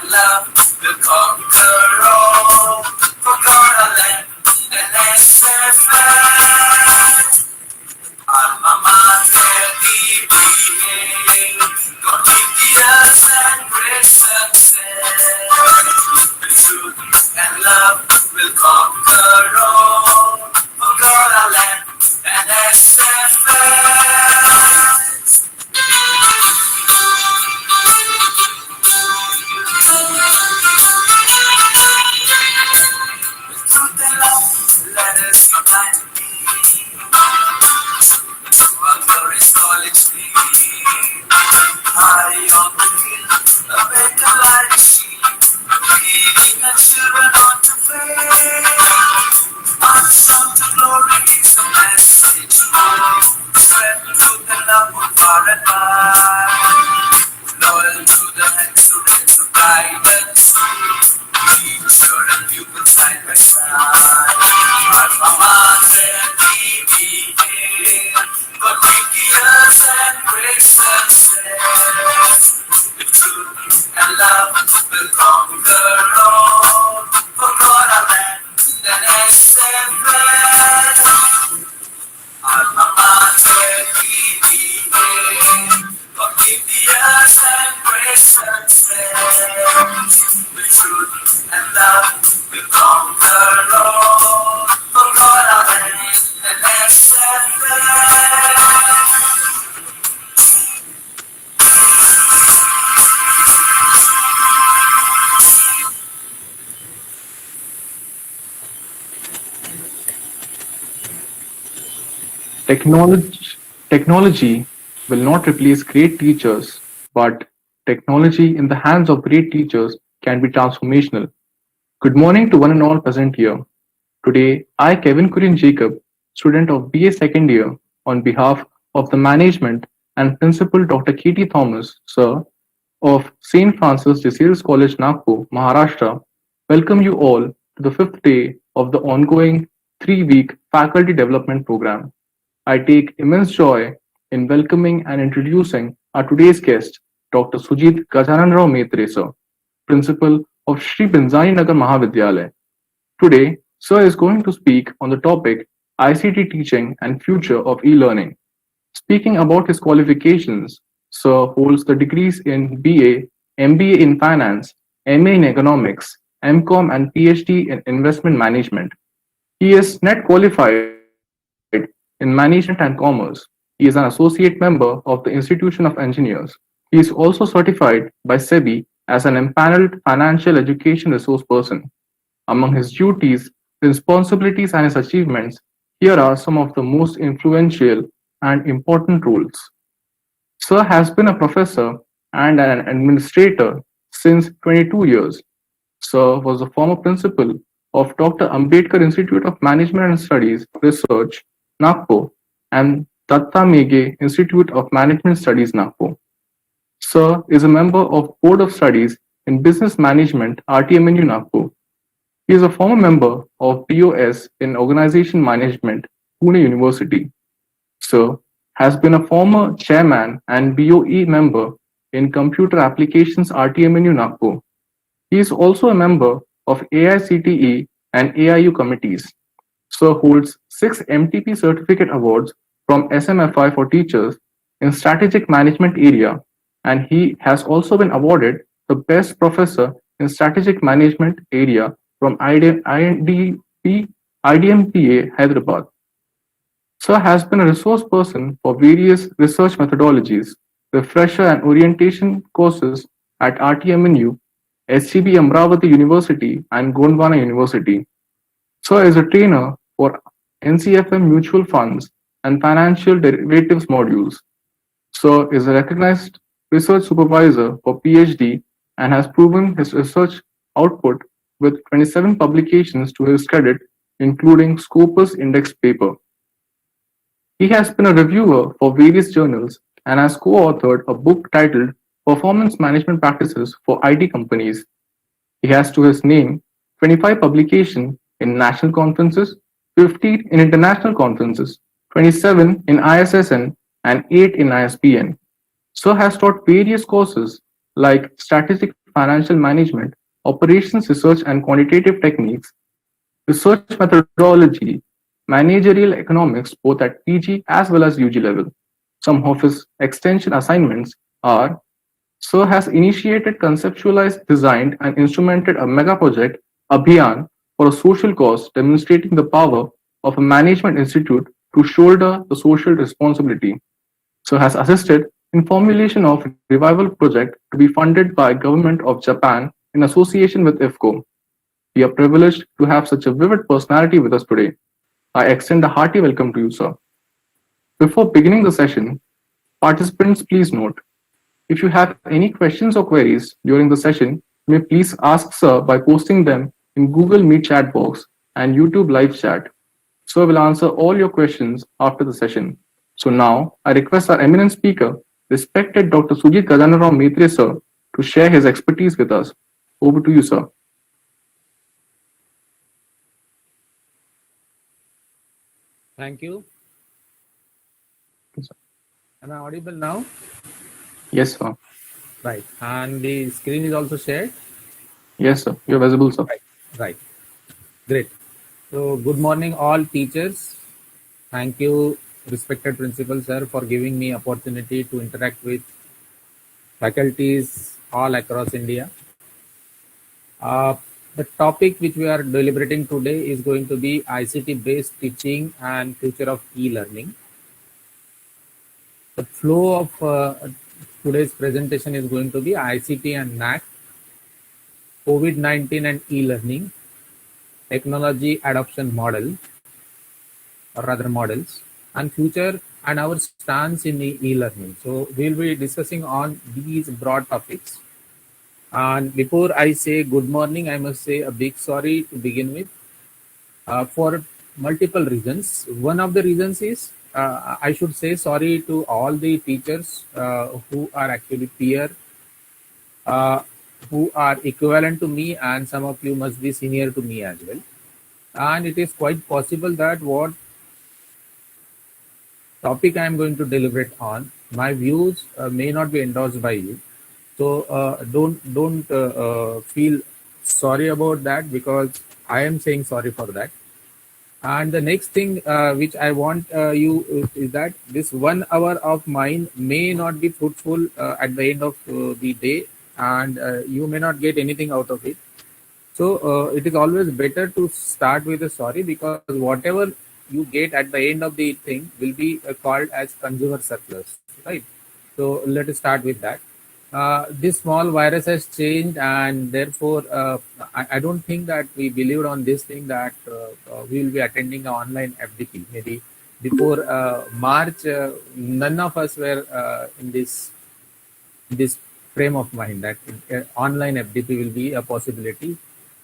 love will conquer all. For God our land and SFL. Alma Mater DBA. God give us and great success. With truth and love will conquer all. For God our land and SFL. Truth and love, let us unite to our glorious college field. High on the hill, a better light see, leading the children on to faith. Unsung to glory is the message. Spread truth and love far and wide. Loyal to the excellence of guidance. Teacher and pupil side by side. Alma Mater DBA. God give us and great success. With truth and love will conquer all. For God our land and SFL. Alma Mater DBA. God give us and great success. With truth and love will conquer all. For God our land and SFL. Technology will not replace great teachers, but technology in the hands of great teachers can be transformational. Good morning to one and all present here. Today, I, Kevin Kurin Jacob, student of BA second year, on behalf of the management and principal Dr. K.T. Thomas, sir, of St. Francis de Sales College, Nagpur, Maharashtra, welcome you all to the fifth day of the ongoing 3-week faculty development program. I take immense joy in welcoming and introducing our today's guest, Dr. Sujit Gajanan Rao Maitre, sir, Principal of Sri Binzani Nagar Mahavidyalaya. Today, sir is going to speak on the topic ICT teaching and future of e-learning. Speaking about his qualifications, sir holds the degrees in BA, MBA in Finance, MA in Economics, MCom and PhD in Investment Management. He is net qualified in Management and Commerce. He is an associate member of the Institution of Engineers. He is also certified by SEBI as an empaneled financial education resource person. Among his duties, responsibilities, and his achievements, here are some of the most influential and important roles. Sir has been a professor and an administrator since 22 years. Sir was the former principal of Dr. Ambedkar Institute of Management and Studies Research, Nagpur, and Datta Mege Institute of Management Studies, Nagpur. Sir is a member of Board of Studies in Business Management, RTMNU, Nagpur. He is a former member of BOS in Organization Management, Pune University. Sir has been a former chairman and BOE member in Computer Applications, RTMNU, Nagpur. He is also a member of AICTE and AIU committees. Sir holds 6 MTP certificate awards from SMFI for teachers in strategic management area, and he has also been awarded the best professor in strategic management area from IDMPA Hyderabad. Sir has been a resource person for various research methodologies, refresher and orientation courses at RTMNU, SGB Amravati University, and Gondwana University. Sir is a trainer for NCFM mutual funds and financial derivatives modules. Sir is a recognized research supervisor for PhD and has proven his research output with 27 publications to his credit, including Scopus Index paper. He has been a reviewer for various journals and has co-authored a book titled Performance Management Practices for IT Companies. He has to his name 25 publications in national conferences, 15 in international conferences, 27 in ISSN, and 8 in ISBN. Sir has taught various courses like Strategic financial management, operations research and quantitative techniques, research methodology, managerial economics both at PG as well as UG level. Some of his extension assignments are: Sir has initiated, conceptualized, designed, and instrumented a mega project, Abhiyan, for a social cause, demonstrating the power of a management institute to shoulder the social responsibility. Sir has assisted in formulation of revival project to be funded by Government of Japan in association with IFCO. We are privileged to have such a vivid personality with us today. I extend a hearty welcome to you, sir. Before beginning the session, participants please note, if you have any questions or queries during the session, you may please ask Sir by posting them in Google Meet chat box and YouTube live chat. Sir will answer all your questions after the session. So now, I request our eminent speaker, respected Dr. Sujit Gajanarao Maitre sir, to share his expertise with us. Over to you, sir. Thank you. Am I audible now? Yes, sir. Right. And the screen is also shared? Yes, sir. You're visible, sir. Right. Great. So, good morning, all teachers. Thank you, respected principal sir, for giving me opportunity to interact with faculties all across India. The topic which we are deliberating today is going to be ICT-based teaching and future of e-learning. The flow of today's presentation is going to be ICT and NAAC, COVID-19 and e-learning, technology adoption model, or rather models, and future and our stance in e-learning. So we'll be discussing on these broad topics. And before I say good morning, I must say a big sorry to begin with for multiple reasons. One of the reasons is I should say sorry to all the teachers who are actually peer, who are equivalent to me, and some of you must be senior to me as well. And it is quite possible that what topic I am going to deliberate on, my views may not be endorsed by you. So don't feel sorry about that, because I am saying sorry for that. And the next thing which I want you is that this 1 hour of mine may not be fruitful at the end of the day, and you may not get anything out of it. So it is always better to start with a sorry, because whatever you get at the end of the thing will be called as consumer surplus, right? So let us start with that. This small virus has changed, and therefore I don't think that we believed on this thing that we will be attending an online FDP. Maybe before March, none of us were in this frame of mind that online FDP will be a possibility,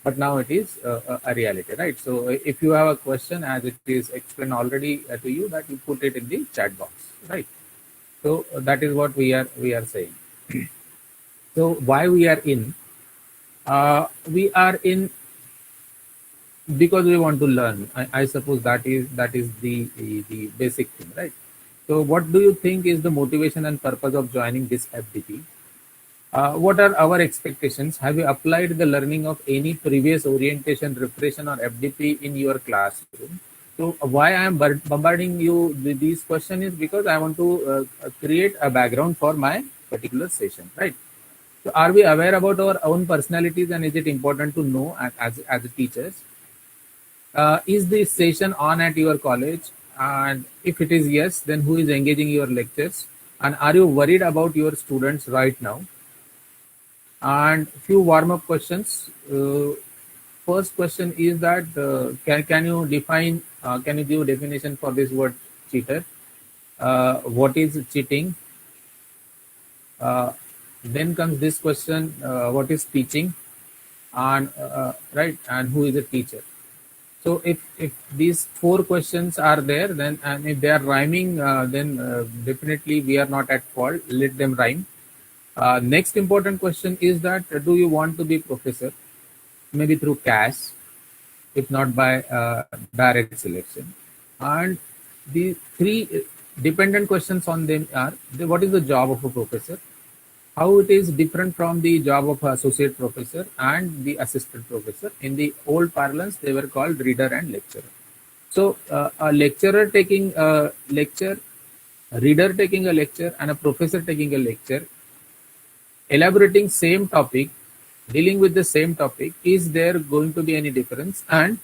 but now it is a reality, right? So if you have a question, as it is explained already to you, that you put it in the chat box, right? So that is what we are saying. So why we are in? We are in because we want to learn. I suppose that is the basic thing, right? So what do you think is the motivation and purpose of joining this FDP? What are our expectations? Have you applied the learning of any previous orientation, refression, or FDP in your classroom? So why I am bombarding you with these questions is because I want to create a background for my particular session, right? So are we aware about our own personalities, and is it important to know as teachers? Is this session on at your college? And if it is yes, then who is engaging your lectures? And are you worried about your students right now? And few warm-up questions. First question is that can you define? Can you give definition for this word cheater? What is cheating? Then comes this question: what is teaching? And right, and who is a teacher? So if these 4 questions are there, then and if they are rhyming, then definitely we are not at fault. Let them rhyme. Next important question is that do you want to be professor? Maybe through cash, if not by direct selection. And the 3 dependent questions on them are: what is the job of a professor? how it is different from the job of associate professor and the assistant professor. In the old parlance, they were called reader and lecturer. So a lecturer taking a lecture, a reader taking a lecture, and a professor taking a lecture, elaborating same topic, dealing with the same topic, is there going to be any difference? And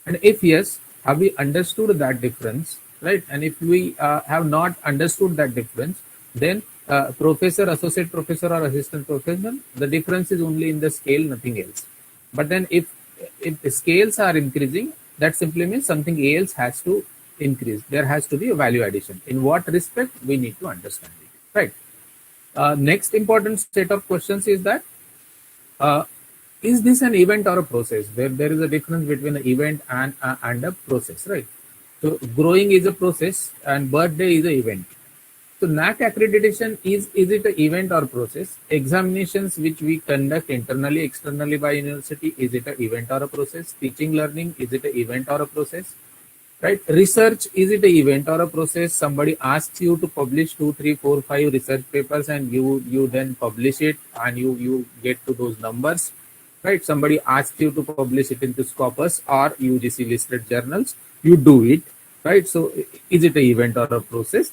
if yes, have we understood that difference, right? And if we have not understood that difference, then professor, associate professor, or assistant professor, the difference is only in the scale, nothing else. But then if the scales are increasing, that simply means something else has to increase. There has to be a value addition. In what respect, we need to understand it, right? Next important set of questions is that uh, is this an event or a process? There is a difference between an event and a process, right? So growing is a process and birthday is an event. So NAAC accreditation is it an event or process? Examinations which we conduct internally, externally by university, is it an event or a process? Teaching learning, is it an event or a process? Right? Research, is it an event or a process? Somebody asks you to publish 2, 3, 4, 5 research papers, and you then publish it, and you get to those numbers, right? Somebody asks you to publish it into Scopus or UGC listed journals, you do it, right? So is it an event or a process?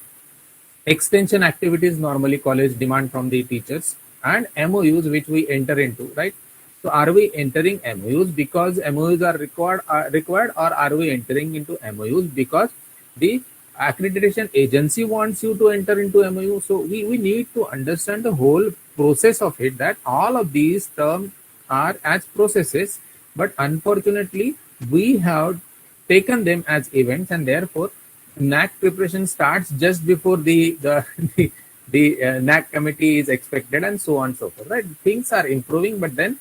Extension activities normally college demand from the teachers, and MOUs which we enter into, right? So are we entering MOUs because MOUs are required, or are we entering into MOUs because the accreditation agency wants you to enter into MOU? So we need to understand the whole process of it, that all of these terms are as processes, but unfortunately we have taken them as events, and therefore NAAC preparation starts just before the NAAC committee is expected, and so on and so forth. Right? Things are improving, but then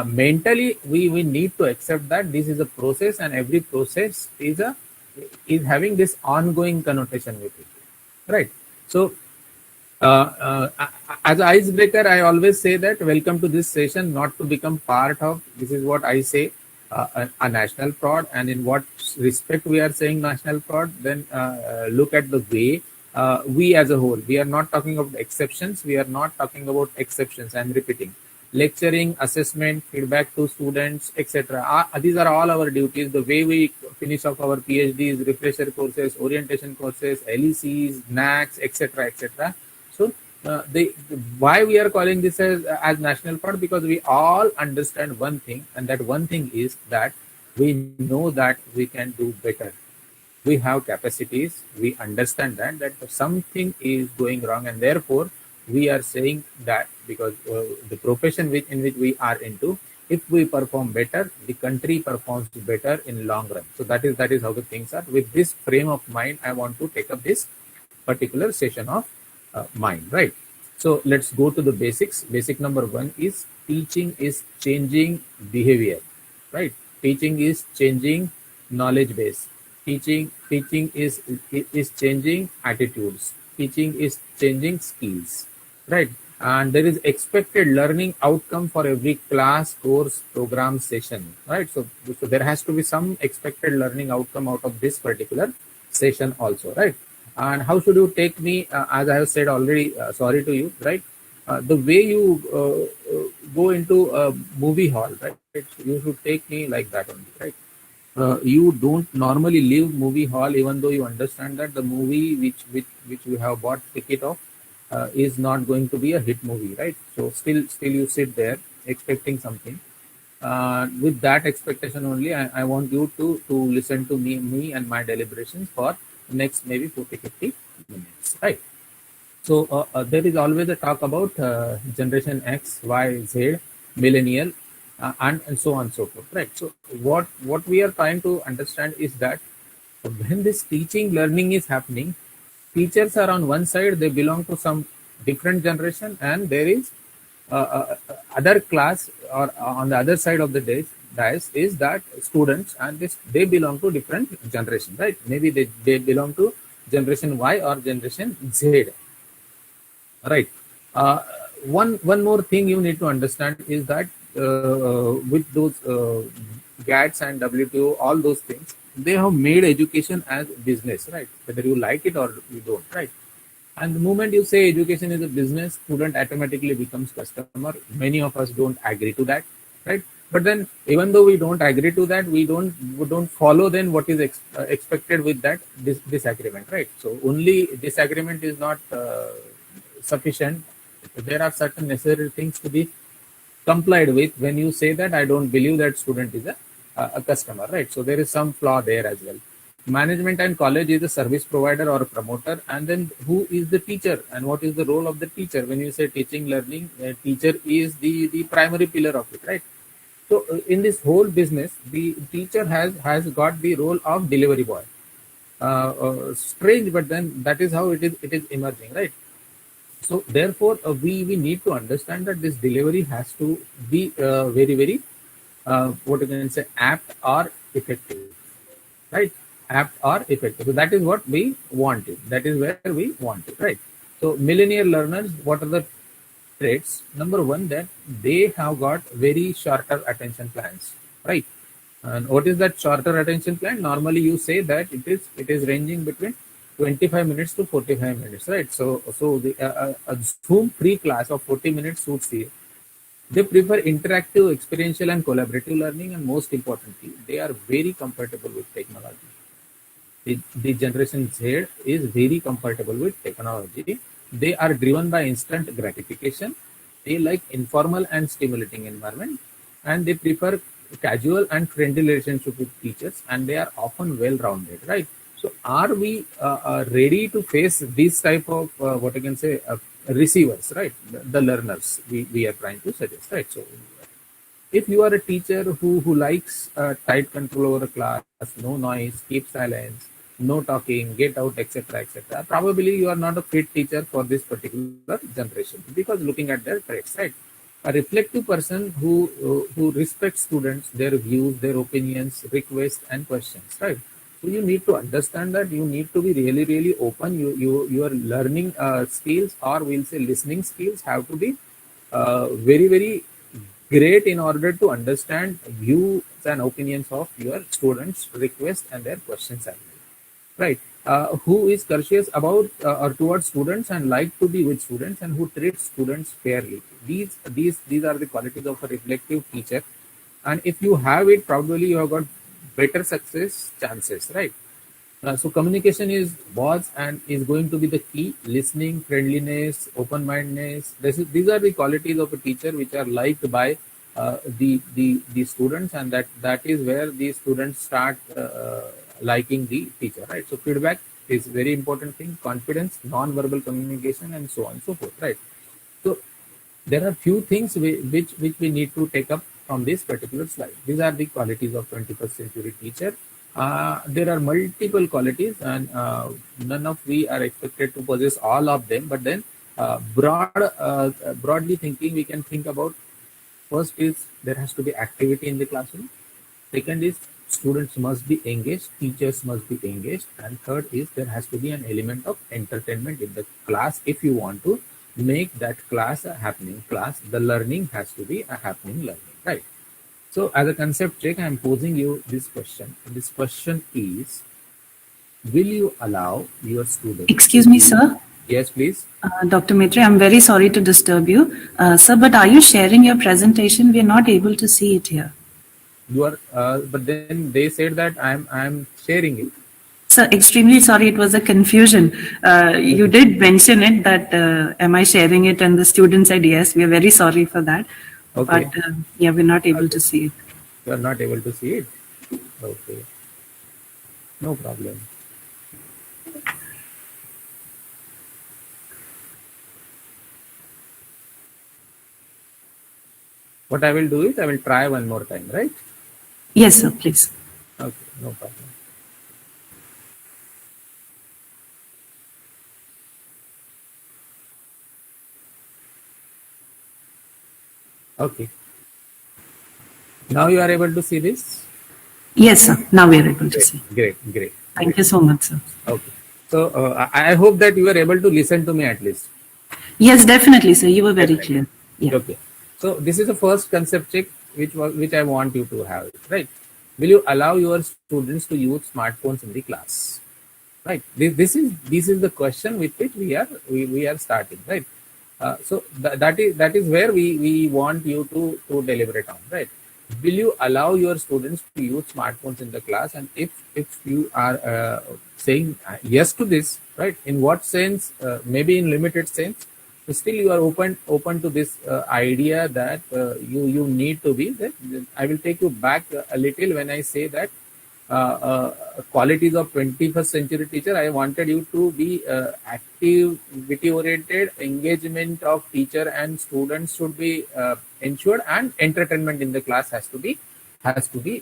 mentally we need to accept that this is a process, and every process is having this ongoing connotation with it. Right? So as an icebreaker, I always say that welcome to this session, not to become part of. This is what I say. A national fraud, and in what respect we are saying national fraud, then look at the way we as a whole, we are not talking about exceptions, we are not talking about exceptions, I'm repeating. Lecturing, assessment, feedback to students, etc. These are all our duties. The way we finish off our PhDs, refresher courses, orientation courses, LECs, NAACs, etc., etc. So why we are calling this as national fraud? Because we all understand one thing, and that one thing is that we know that we can do better. We have capacities. We understand that something is going wrong, and therefore we are saying that because the profession in which we are into, if we perform better, the country performs better in long run. So that is how the things are. With this frame of mind, I want to take up this particular session of mind, right? So let's go to the basics. Basic number 1 is teaching is changing behavior, right? Teaching is changing knowledge base. Teaching is changing attitudes. Teaching is changing skills, right? And there is expected learning outcome for every class, course, program, session, right? So there has to be some expected learning outcome out of this particular session also, right? And how should you take me, as I have said already, sorry to you, right? The way you go into a movie hall, right? You should take me like that only, right? You don't normally leave movie hall even though you understand that the movie which you have bought ticket of is not going to be a hit movie, right? So still you sit there expecting something. With that expectation only, I want you to listen to me and my deliberations for next maybe 40-50 minutes, right? So there is always a talk about generation X, Y, Z, millennial, and so on and so forth, right? So what we are trying to understand is that when this teaching learning is happening, teachers are on one side, they belong to some different generation, and there is other class, or on the other side of the dais is that students, and they belong to different generation, right? Maybe they belong to generation Y or generation Z, right? One more thing you need to understand is that with those GATS and WTO, all those things, they have made education as business, right? Whether you like it or you don't, right? And the moment you say education is a business, student automatically becomes customer. Many of us don't agree to that, right? But then, even though we don't agree to that, we don't follow then what is expected with that disagreement, right? So only disagreement is not sufficient. There are certain necessary things to be complied with when you say that I don't believe that student is a customer, right? So there is some flaw there as well. Management and college is a service provider or a promoter, and then who is the teacher and what is the role of the teacher? When you say teaching, learning, teacher is the primary pillar of it, right? So in this whole business, the teacher has got the role of delivery boy. Strange, but then that is how it is emerging, right? So therefore, we need to understand that this delivery has to be very what you can say, apt or effective, right? Apt or effective. So that is what we want it. That is where we want it, right? So millennial learners, what are the traits? Number one, that they have got very shorter attention plans, right? And what is that shorter attention plan? Normally, you say that it is ranging between 25 minutes to 45 minutes, right? So a Zoom free class of 40 minutes suits you. They prefer interactive, experiential, and collaborative learning, and most importantly, they are very comfortable with technology. The generation Z is very comfortable with technology. They are driven by instant gratification. They like informal and stimulating environment, and they prefer casual and friendly relationship with teachers, and they are often well-rounded, right? So are we ready to face this type of what I can say receivers, right? The learners we are trying to suggest, right? So if you are a teacher who likes tight control over a class, no noise, keep silence, no talking, get out, etc., probably you are not a fit teacher for this particular generation, because looking at their traits, right? A reflective person who respects students, their views, their opinions, requests, and questions, right? So you need to understand that you need to be really open. Your learning skills, or we'll say listening skills, have to be very great in order to understand views and opinions of your students' requests and their questions as well, right? Who is courteous about or towards students and like to be with students, and who treats students fairly. These are the qualities of a reflective teacher, and if you have it, probably you have got better success chances, right? So communication was and is going to be the key. Listening, friendliness, open-mindedness. These are the qualities of a teacher which are liked by the students, and that is where the students start liking the teacher, right? So feedback is very important thing. Confidence, non-verbal communication, and so on and so forth, right? So there are few things which we need to take up from this particular slide. These are the qualities of 21st century teacher. There are multiple qualities, and none of we are expected to possess all of them. But then, broadly thinking, we can think about: first is there has to be activity in the classroom. Second is students must be engaged, teachers must be engaged, and third is there has to be an element of entertainment in the class. If you want to make that class a happening class, the learning has to be a happening learning, right? So as a concept check, I am posing you this question. This question is, will you allow your students... Excuse me, sir. Yes, please. Dr. Maitre, I'm very sorry to disturb you. Sir, but are you sharing your presentation? We are not able to see it here. You are, but then they said that I'm sharing it. Sir, extremely sorry, it was a confusion. You did mention it that, am I sharing it? And the student said yes. We are very sorry for that. Okay. But yeah, we're not able to see it. You are not able to see it? Okay. No problem. What I will do is I will try one more time, right? Yes, sir, please. Okay, no problem. Okay. Now you are able to see this? Yes, sir. Now we are able to see. Great. Thank you so much, sir. Okay. So I hope that you were able to listen to me at least. Yes, definitely, sir. You were very clear. Yeah. Okay. So this is the first concept check which I want you to have, right? Will you allow your students to use smartphones in the class? right? This is the question with which we are starting, right? So that is where we want you to deliberate on, right? Will you allow your students to use smartphones in the class? And if you are saying yes to this, right, in what sense? Maybe in limited sense, still you are open to this idea that you need to be that. I will take you back a little when I say that qualities of 21st century teacher. I wanted you to be activity oriented. Engagement of teacher and students should be ensured, and entertainment in the class has to be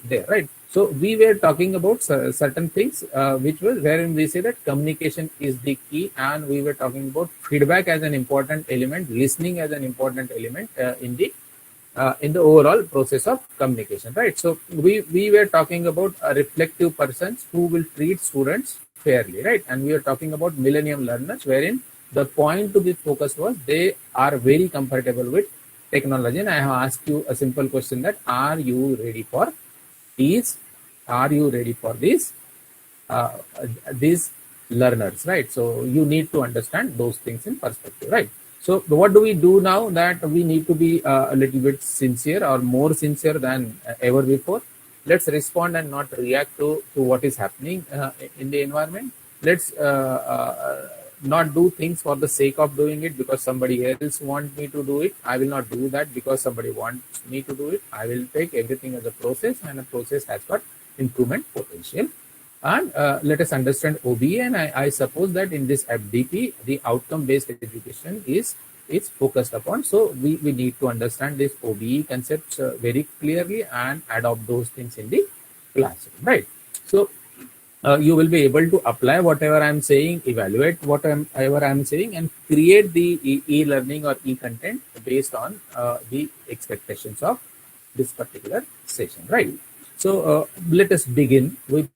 there, right? So we were talking about certain things which was wherein we say that communication is the key, and we were talking about feedback as an important element, listening as an important element in the overall process of communication, right? So we were talking about reflective persons who will treat students fairly, right? And we are talking about millennium learners, wherein the point to be focused was they are very comfortable with technology. And I have asked you a simple question that are you ready for these? Are you ready for uh, these learners, right? So you need to understand those things in perspective, right? So what do we do now that we need to be a little bit sincere or more sincere than ever before? Let's respond and not react to what is happening in the environment. Let's not do things for the sake of doing it because somebody else wants me to do it. I will not do that because somebody wants me to do it. I will take everything as a process, and a process has got improvement potential. And let us understand OBE, and I suppose that in this FDP, the outcome-based education is focused upon. So we need to understand this OBE concepts very clearly and adopt those things in the classroom, right? So you will be able to apply whatever I'm saying, evaluate whatever I'm saying, and create the e-learning or e-content based on the expectations of this particular session, right? So let us begin with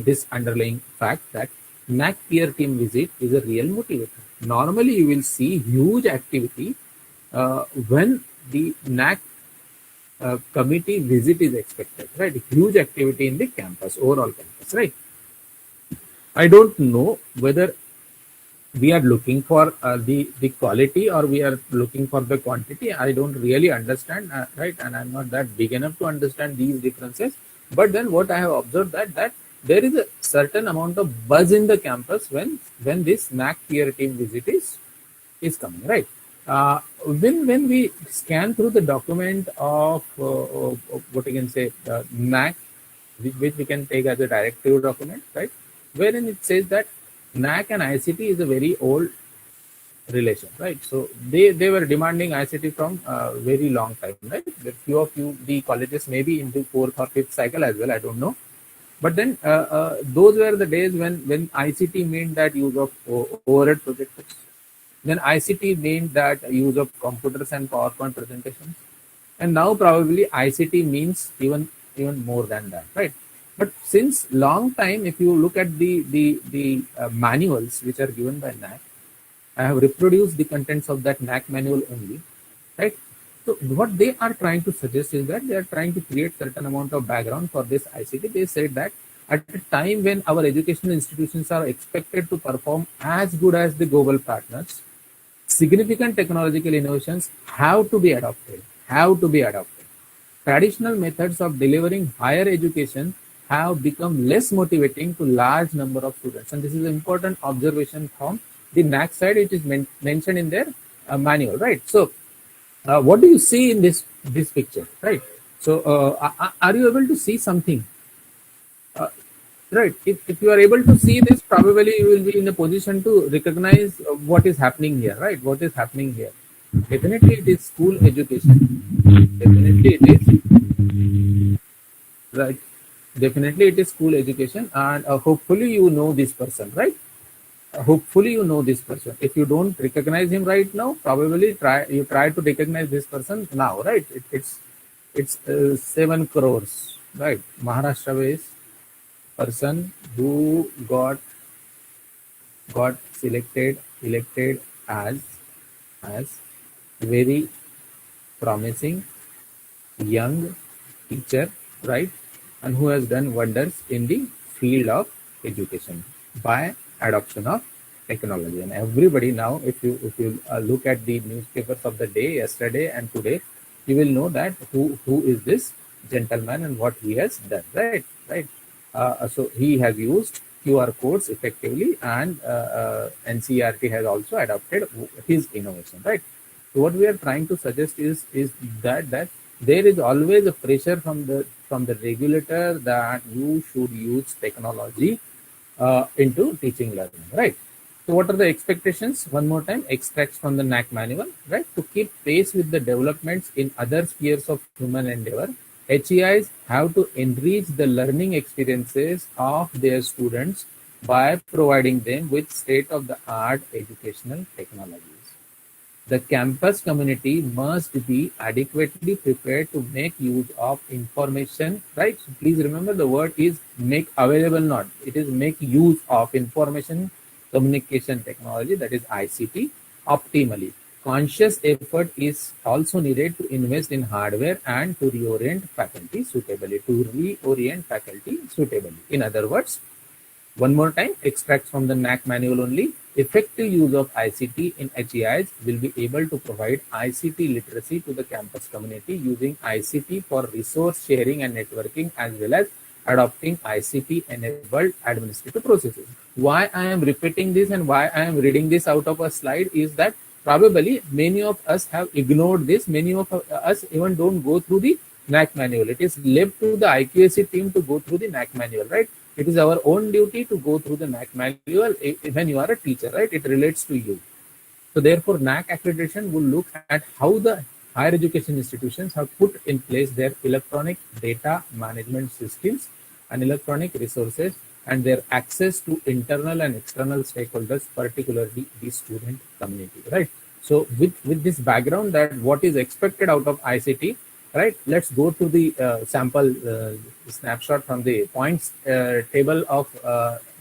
this underlying fact that NAAC peer team visit is a real motivator. Normally, you will see huge activity when the NAAC committee visit is expected, right? Huge activity in the campus, overall campus, right? I don't know whether we are looking for the quality or we are looking for the quantity. I don't really understand, right? And I'm not that big enough to understand these differences. But then what I have observed that there is a certain amount of buzz in the campus when this NAAC peer team visit is coming, right? When we scan through the document of what you can say NAAC, which we can take as a directive document, right? Wherein it says that NAAC and ICT is a very old relation, right? So they were demanding ICT from a very long time, right? The few of you, the colleges maybe into fourth or fifth cycle as well, I don't know. But then those were the days when ICT meant that use of overhead projectors. Then ICT means that use of computers and PowerPoint presentations. And now probably ICT means even more than that, right? But since long time, if you look at the manuals which are given by NAAC, I have reproduced the contents of that NAAC manual only, right? So what they are trying to suggest is that they are trying to create certain amount of background for this ICT. They said that at a time when our educational institutions are expected to perform as good as the global partners, significant technological innovations have to be adopted. Traditional methods of delivering higher education have become less motivating to large number of students, and this is an important observation from the NAAC side. It is mentioned in their manual, right? So what do you see in this picture, right? So are you able to see something? Right. If you are able to see this, probably you will be in a position to recognize what is happening here, right? What is happening here? Definitely it is school education. Definitely it is, right? Definitely it is school education, and hopefully you know this person, right? Hopefully you know this person. If you don't recognize him right now, probably try to recognize this person now, right? It's 7 crores, right? Maharashtra based person who got elected as very promising young teacher, right? And who has done wonders in the field of education. by adoption of technology. And everybody now, if you look at the newspapers of the day, yesterday and today, you will know that who is this gentleman and what he has done. Right. So he has used QR codes effectively, and NCERT has also adopted his innovation. Right. So what we are trying to suggest is that there is always a pressure from the regulator that you should use technology into teaching learning, right? So what are the expectations? One more time, extracts from the NAAC manual, right? To keep pace with the developments in other spheres of human endeavor, HEIs have to enrich the learning experiences of their students by providing them with state-of-the-art educational technologies. The campus community must be adequately prepared to make use of information, right? So please remember the word is make available, not. It is make use of information communication technology, that is ICT, optimally. Conscious effort is also needed to invest in hardware and to reorient faculty suitably. In other words, one more time, extracts from the NAAC manual only. Effective use of ICT in HEIs will be able to provide ICT literacy to the campus community using ICT for resource sharing and networking, as well as adopting ICT-enabled administrative processes. Why I am repeating this and why I am reading this out of a slide is that probably many of us have ignored this. Many of us even don't go through the NAAC manual. It is left to the IQAC team to go through the NAAC manual, right? It is our own duty to go through the NAAC manual when you are a teacher, right? It relates to you. So therefore, NAAC accreditation will look at how the higher education institutions have put in place their electronic data management systems and electronic resources and their access to internal and external stakeholders, particularly the student community, right? So with this background, that what is expected out of ICT, right? Let's go to the sample snapshot from the points table of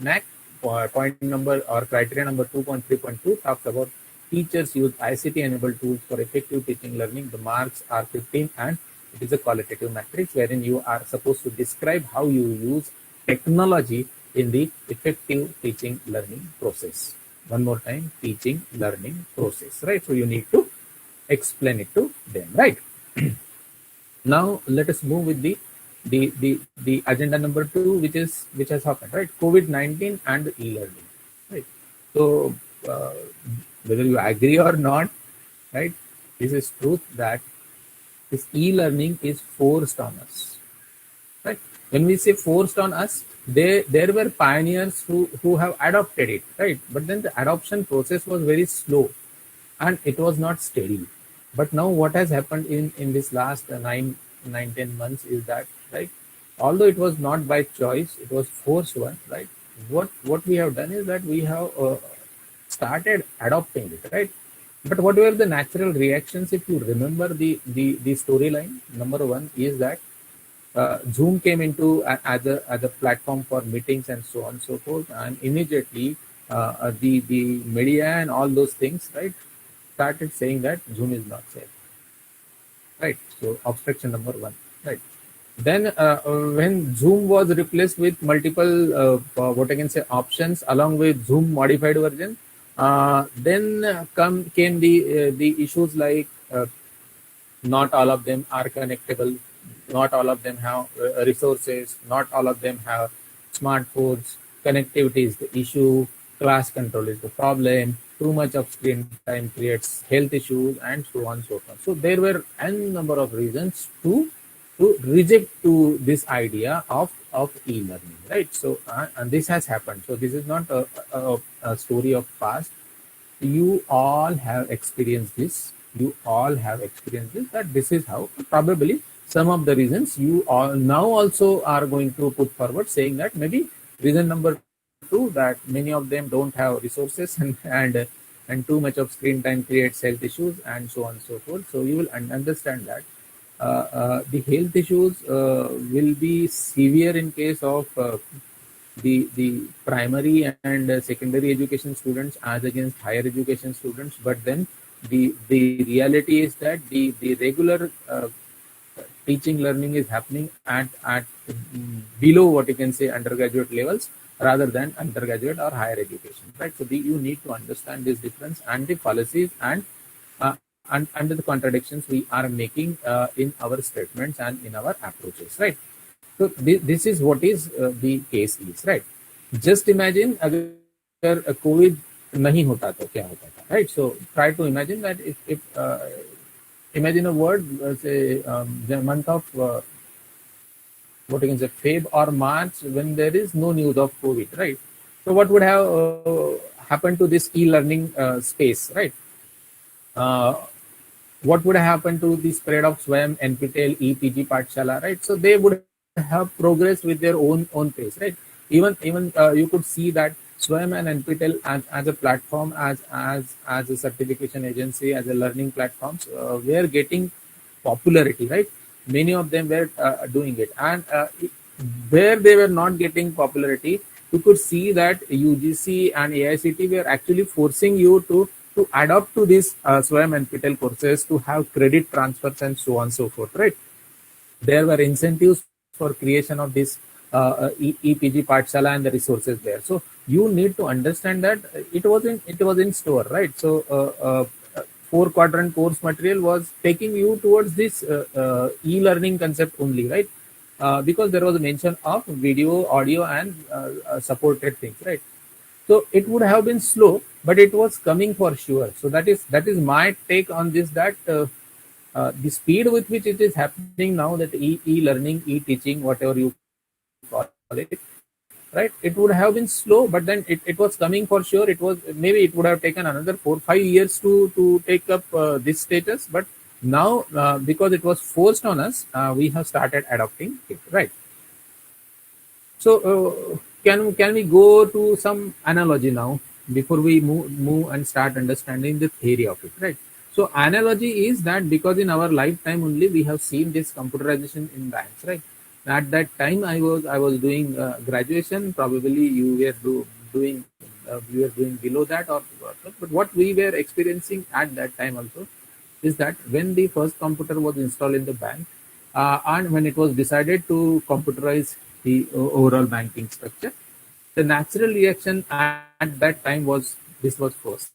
NAAC. Point number or criteria number 2.3.2 talks about teachers use ICT-enabled tools for effective teaching learning. The marks are 15, and it is a qualitative matrix wherein you are supposed to describe how you use technology in the effective teaching learning process. One more time, teaching learning process, right? So you need to explain it to them, right? Now let us move with the agenda number 2, which has happened, right? COVID-19 and the e-learning, right? So whether you agree or not, right? This is truth that this e-learning is forced on us, right? When we say forced on us, there were pioneers who have adopted it, right? But then the adoption process was very slow and it was not steady. But now what has happened in this last 10 months is that, right, although it was not by choice, it was forced one, right? What we have done is that we have started adopting it, right? But what were the natural reactions? If you remember the storyline, number one is that Zoom came into as a platform for meetings and so on and so forth, and immediately the media and all those things, right, started saying that Zoom is not safe, right? So obstruction number one, right? Then when Zoom was replaced with multiple what I can say options along with Zoom modified version, then came the issues like not all of them are connectable, not all of them have resources, not all of them have smartphones, connectivity is the issue, class control is the problem, too much of screen time creates health issues, and so on and so forth. So there were n number of reasons to reject to this idea of e-learning, right? So and this has happened. So this is not a story of past. You all have experienced this. You all have experienced this, that this is how probably some of the reasons you all now also are going to put forward, saying that maybe reason number 2, that many of them don't have resources and too much of screen time creates health issues and so on and so forth. So you will understand that the health issues will be severe in case of the primary and secondary education students as against higher education students. But then the reality is that the regular teaching learning is happening at below what you can say undergraduate levels, rather than undergraduate or higher education, right? So you need to understand this difference and the policies and the contradictions we are making in our statements and in our approaches, right? So this is what is the case is, right? Just imagine अगर COVID नहीं होता तो क्या होता था, right? So try to imagine that if imagine a word, say the month of what you can say Feb or March, when there is no news of COVID, right? So what would have happened to this e-learning space, right? What would happen to the spread of SWAYAM, NPTEL, EPG, Pathshala, right? So they would have progressed with their own pace, right? Even you could see that SWAYAM and NPTEL as a platform, as a certification agency, as a learning platforms, were getting popularity, right? Many of them were doing it, and where they were not getting popularity, you could see that UGC and AICT were actually forcing you to adopt to these SWAYAM and NPTEL courses, to have credit transfers and so on and so forth, right? There were incentives for creation of this EPG Pathshala and the resources there. So you need to understand that it was in store, right? So 4-quadrant course material was taking you towards this e-learning concept only, right? Because there was a mention of video, audio, and supported things, right? So it would have been slow, but it was coming for sure. So that is my take on this, that the speed with which it is happening now, that e-learning, e-teaching, whatever you call it, right? It would have been slow, but then it was coming for sure. It was, maybe it would have taken another 4-5 years to take up this status, but now because it was forced on us, we have started adopting it, right? So can we go to some analogy now before we move and start understanding the theory of it, right? So analogy is that because in our lifetime only we have seen this computerization in banks, right? At that time I was doing graduation. Probably you were doing below that, or but what we were experiencing at that time also is that when the first computer was installed in the bank, and when it was decided to computerize the overall banking structure, the natural reaction at that time was, this was first.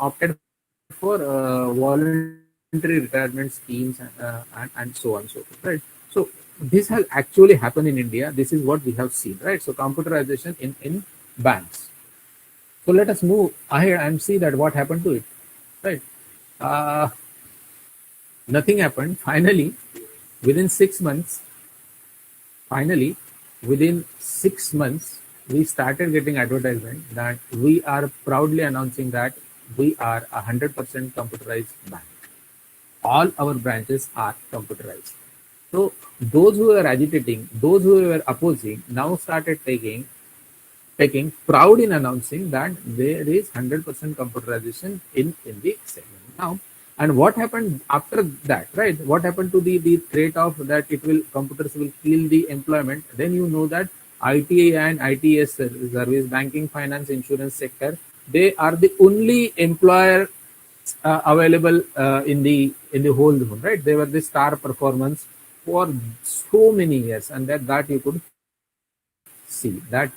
Opted for voluntary retirement schemes and so on and so forth, right? So this has actually happened in India. This is what we have seen, right? So computerization in banks. So let us move ahead and see that what happened to it, right? Nothing happened. Finally, within 6 months, we started getting advertisement that we are proudly announcing that we are 100% computerized bank. All our branches are computerized. So those who were agitating, those who were opposing, now started taking proud in announcing that there is 100% computerization in the segment now. And what happened after that, right? What happened to the threat of that computers will kill the employment? Then you know that ITA and ITS service, banking, finance, insurance sector, they are the only employer available in the whole zone, right? They were the star performance for so many years, and that you could see, right?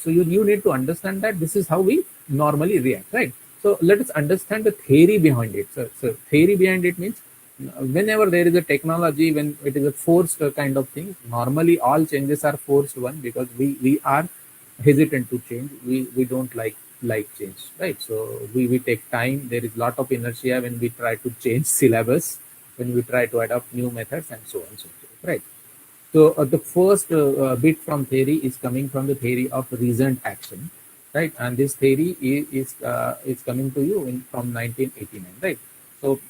So you need to understand that this is how we normally react, right? So let us understand the theory behind it. So theory behind it means whenever there is a technology, when it is a forced kind of thing, normally all changes are forced one, because we are hesitant to change. We don't like change, right? So we take time. There is a lot of inertia when we try to change syllabus, when we try to adopt new methods, and so on and so forth, right? So the first bit from theory is coming from the theory of reasoned action, right? And this theory is coming to you from 1989, right? So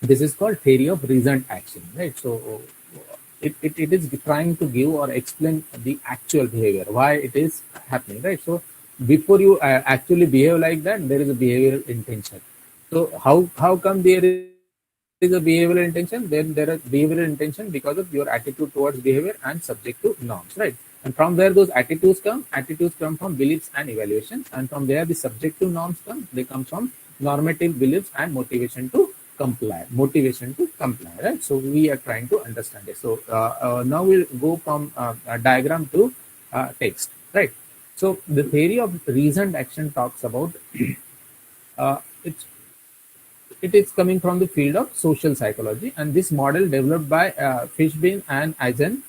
this is called theory of reasoned action, right? So it is trying to give or explain the actual behavior, why it is happening, right? So before you actually behave like that, there is a behavioral intention. So how come there is is a behavioral intention, then there is behavioral intention because of your attitude towards behavior and subject to norms, right? And from where those attitudes come from beliefs and evaluations, and from where the subjective norms come, they come from normative beliefs and motivation to comply, right? So we are trying to understand it. So now we'll go from a diagram to text, right? So the theory of reasoned action talks about uh, it's it is coming from the field of social psychology, and this model developed by Fishbein and Eisen,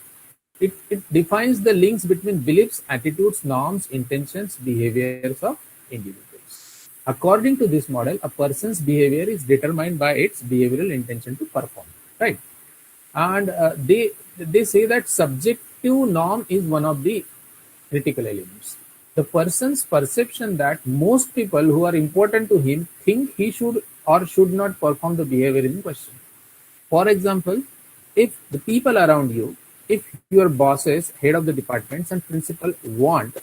it defines the links between beliefs, attitudes, norms, intentions, behaviors of individuals. According to this model, a person's behavior is determined by its behavioral intention to perform, right? And they say that subjective norm is one of the critical elements. The person's perception that most people who are important to him think he should or should not perform the behavior in question. For example, if the people around you, if your bosses, head of the departments, and principal want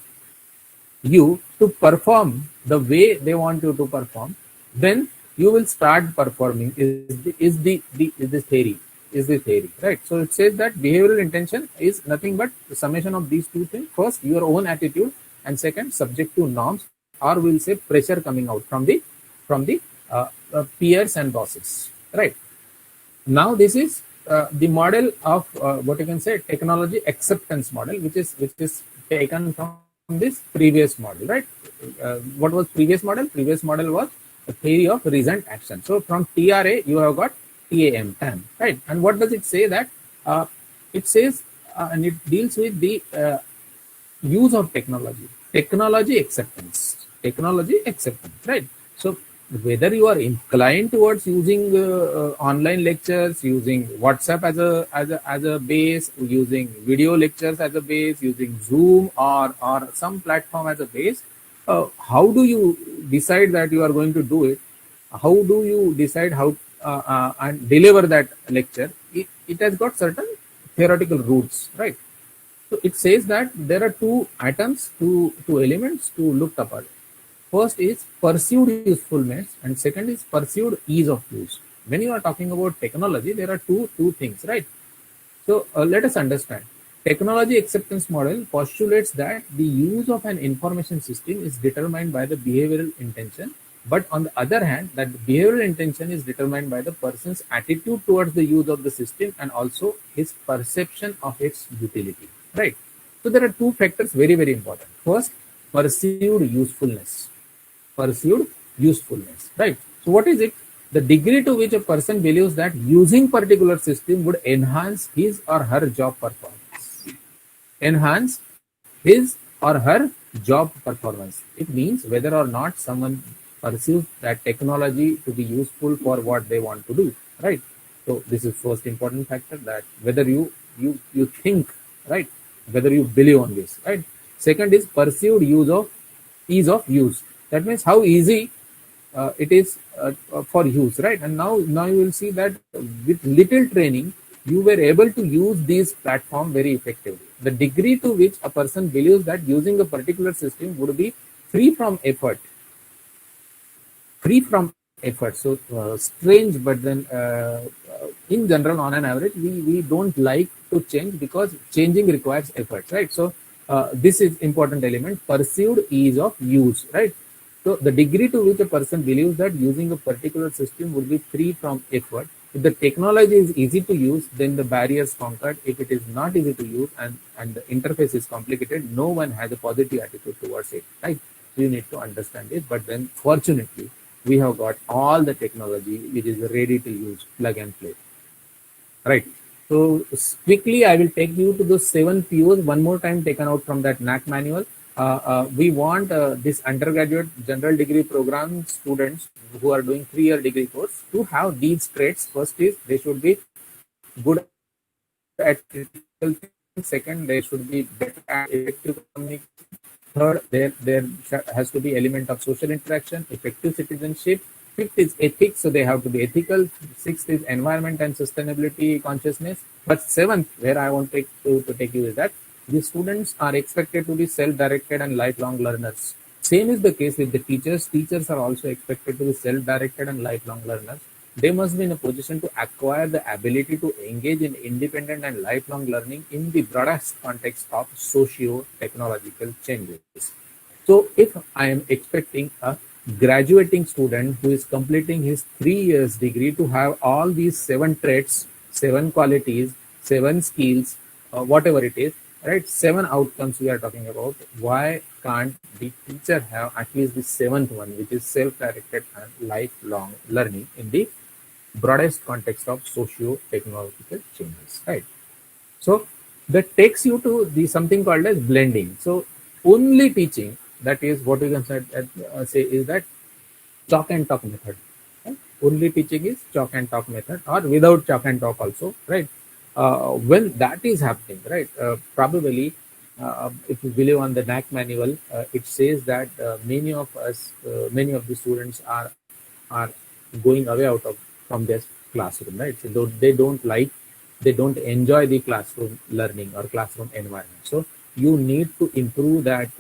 you to perform the way they want you to perform, then you will start performing. Is the theory, right? So it says that behavioral intention is nothing but the summation of these two things. First, your own attitude, and second, subjective norms, or we'll say pressure coming out from the peers and bosses, right? Now this is the model of what you can say technology acceptance model, which is taken from this previous model, right? What was previous model? Previous model was a theory of reasoned action. So from TRA you have got TAM, right? And what does it say? That it says and it deals with the use of technology acceptance, right? So whether you are inclined towards using online lectures, using WhatsApp as a base, using video lectures as a base, using Zoom or some platform as a base, how do you decide that you are going to do it? How do you decide how and deliver that lecture? It has got certain theoretical roots, right? So it says that there are two items, two elements to look upon. First is perceived usefulness, and second is perceived ease of use. When you are talking about technology, there are two things, right? So let us understand. Technology acceptance model postulates that the use of an information system is determined by the behavioral intention, but on the other hand, that the behavioral intention is determined by the person's attitude towards the use of the system and also his perception of its utility, right? So there are two factors very, very important. First, perceived usefulness, right? So what is it? The degree to which a person believes that using particular system would enhance his or her job performance. It means whether or not someone perceives that technology to be useful for what they want to do, right? So this is first important factor, that whether you think, right, whether you believe on this, right? Second is perceived ease of use. That means how easy it is for use, right? And now you will see that with little training, you were able to use this platform very effectively. The degree to which a person believes that using a particular system would be free from effort. So strange, but then in general, on an average, we don't like to change because changing requires effort, right? So this is important element, perceived ease of use, right? So the degree to which a person believes that using a particular system would be free from effort. If the technology is easy to use, then the barriers conquered. If it is not easy to use and the interface is complicated, no one has a positive attitude towards it, right? So you need to understand it. But then fortunately, we have got all the technology which is ready to use, plug and play, right? So quickly, I will take you to the 7 POs one more time taken out from that NAAC manual. We want this undergraduate general degree program students who are doing 3-year degree course to have these traits. First is they should be good at critical thinking. Second, they should be better at effective communication. Third, there has to be element of social interaction, effective citizenship. Fifth is ethics, so they have to be ethical. Sixth is environment and sustainability consciousness. But seventh, where I want to take you is that the students are expected to be self-directed and lifelong learners. Same is the case with the teachers. Teachers are also expected to be self-directed and lifelong learners. they must be in a position to acquire the ability to engage in independent and lifelong learning in the broadest context of socio-technological changes. So if I am expecting a graduating student who is completing his 3 years degree to have all these 7 traits, 7 qualities, 7 skills, whatever it is, right? 7 outcomes we are talking about. Why can't the teacher have at least the 7th one, which is self-directed and lifelong learning in the broadest context of socio-technological changes, right? So that takes you to the something called as blending. So only teaching, that is what we can say is that chalk and talk method. Right? Only teaching is chalk and talk method, or without chalk and talk also, right? When that is happening, right? Probably, if you believe on the NAAC manual, it says that many of us, many of the students are going away out of from their classroom, right? So they don't enjoy the classroom learning or classroom environment. So you need to improve that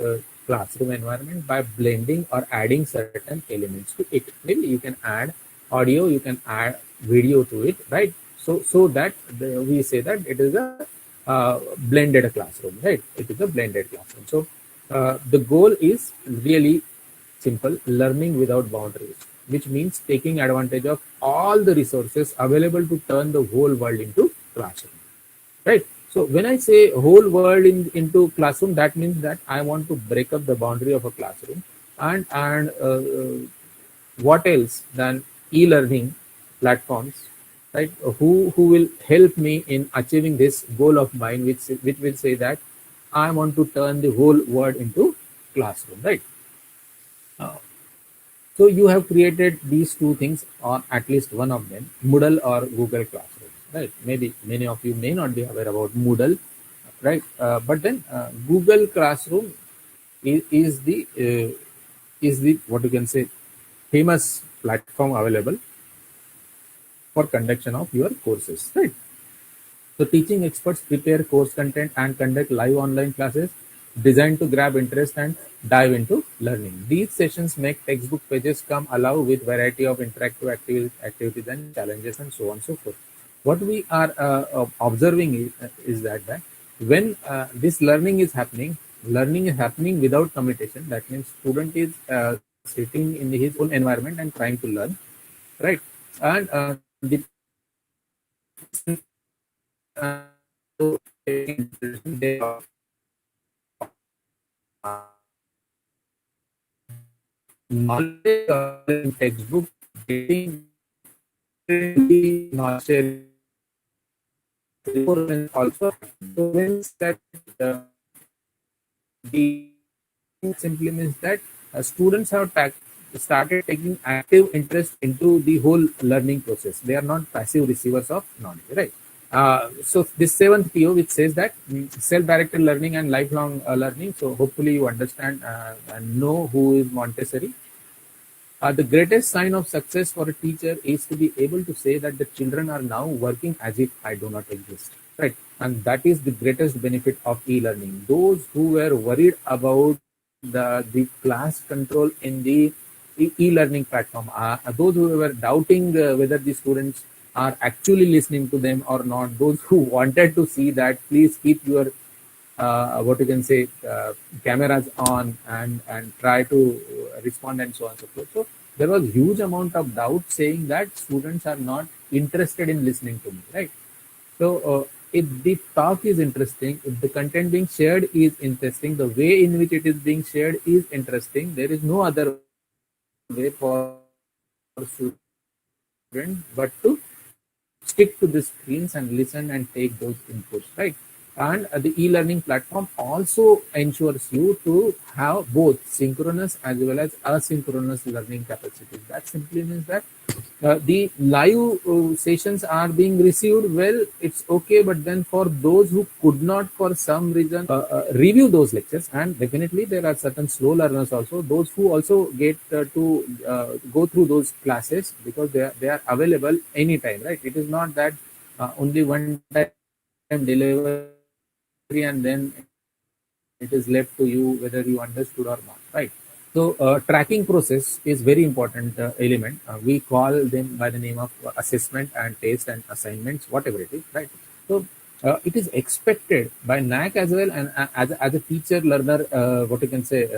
classroom environment by blending or adding certain elements to it. Maybe you can add audio, you can add video to it, right? So that we say that it is a blended classroom, right? It is a blended classroom. So the goal is really simple: learning without boundaries, which means taking advantage of all the resources available to turn the whole world into classroom, right? So when I say whole world into classroom, that means that I want to break up the boundary of a classroom, and what else than e-learning platforms, right? Who will help me in achieving this goal of mine, which will say that I want to turn the whole world into classroom, right? Uh, so you have created these two things, or at least one of them, Moodle or Google Classroom, right? Maybe many of you may not be aware about Moodle, right? But then Google Classroom is the what you can say famous platform available for conduction of your courses, right? So teaching experts prepare course content and conduct live online classes designed to grab interest and dive into learning. These sessions make textbook pages come alive with variety of interactive activities and challenges and so on and so forth. What we are observing is that when this learning is happening without commutation. That means student is sitting in his own environment and trying to learn, right? And the they knowledge in textbook getting knowledge sharing also. So when that the simply means that students have started taking active interest into the whole learning process. They are not passive receivers of knowledge, right? So this 7th PO, which says that self-directed learning and lifelong learning. So hopefully you understand and know who is Montessori. The greatest sign of success for a teacher is to be able to say that the children are now working as if I do not exist, right? And that is the greatest benefit of e-learning. Those who were worried about the class control in the e-learning platform, those who were doubting whether the students are actually listening to them or not, those who wanted to see that, please keep your what you can say cameras on and try to respond and so on and so forth. So there was huge amount of doubt saying that students are not interested in listening to me, right? So if the talk is interesting, if the content being shared is interesting, the way in which it is being shared is interesting, there is no other way for students but to stick to the screens and listen and take those inputs, right? And the e-learning platform also ensures you to have both synchronous as well as asynchronous learning capacities. That simply means that the live sessions are being received well, it's okay, but then for those who could not for some reason review those lectures, and definitely there are certain slow learners also, those who also get to go through those classes because they are available anytime, right? It is not that only one time delivery and then it is left to you whether you understood or not, right? So tracking process is very important element. We call them by the name of assessment and test and assignments, whatever it is, right? So it is expected by NAAC as well, and as a teacher learner, what you can say,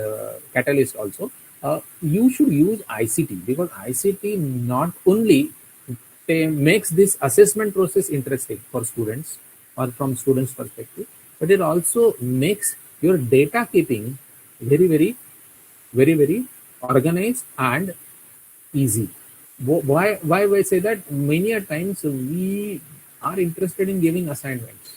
catalyst also. You should use ICT, because ICT not only makes this assessment process interesting for students or from students perspective, but it also makes your data keeping very organized and easy. Why I say that? Many a times we are interested in giving assignments,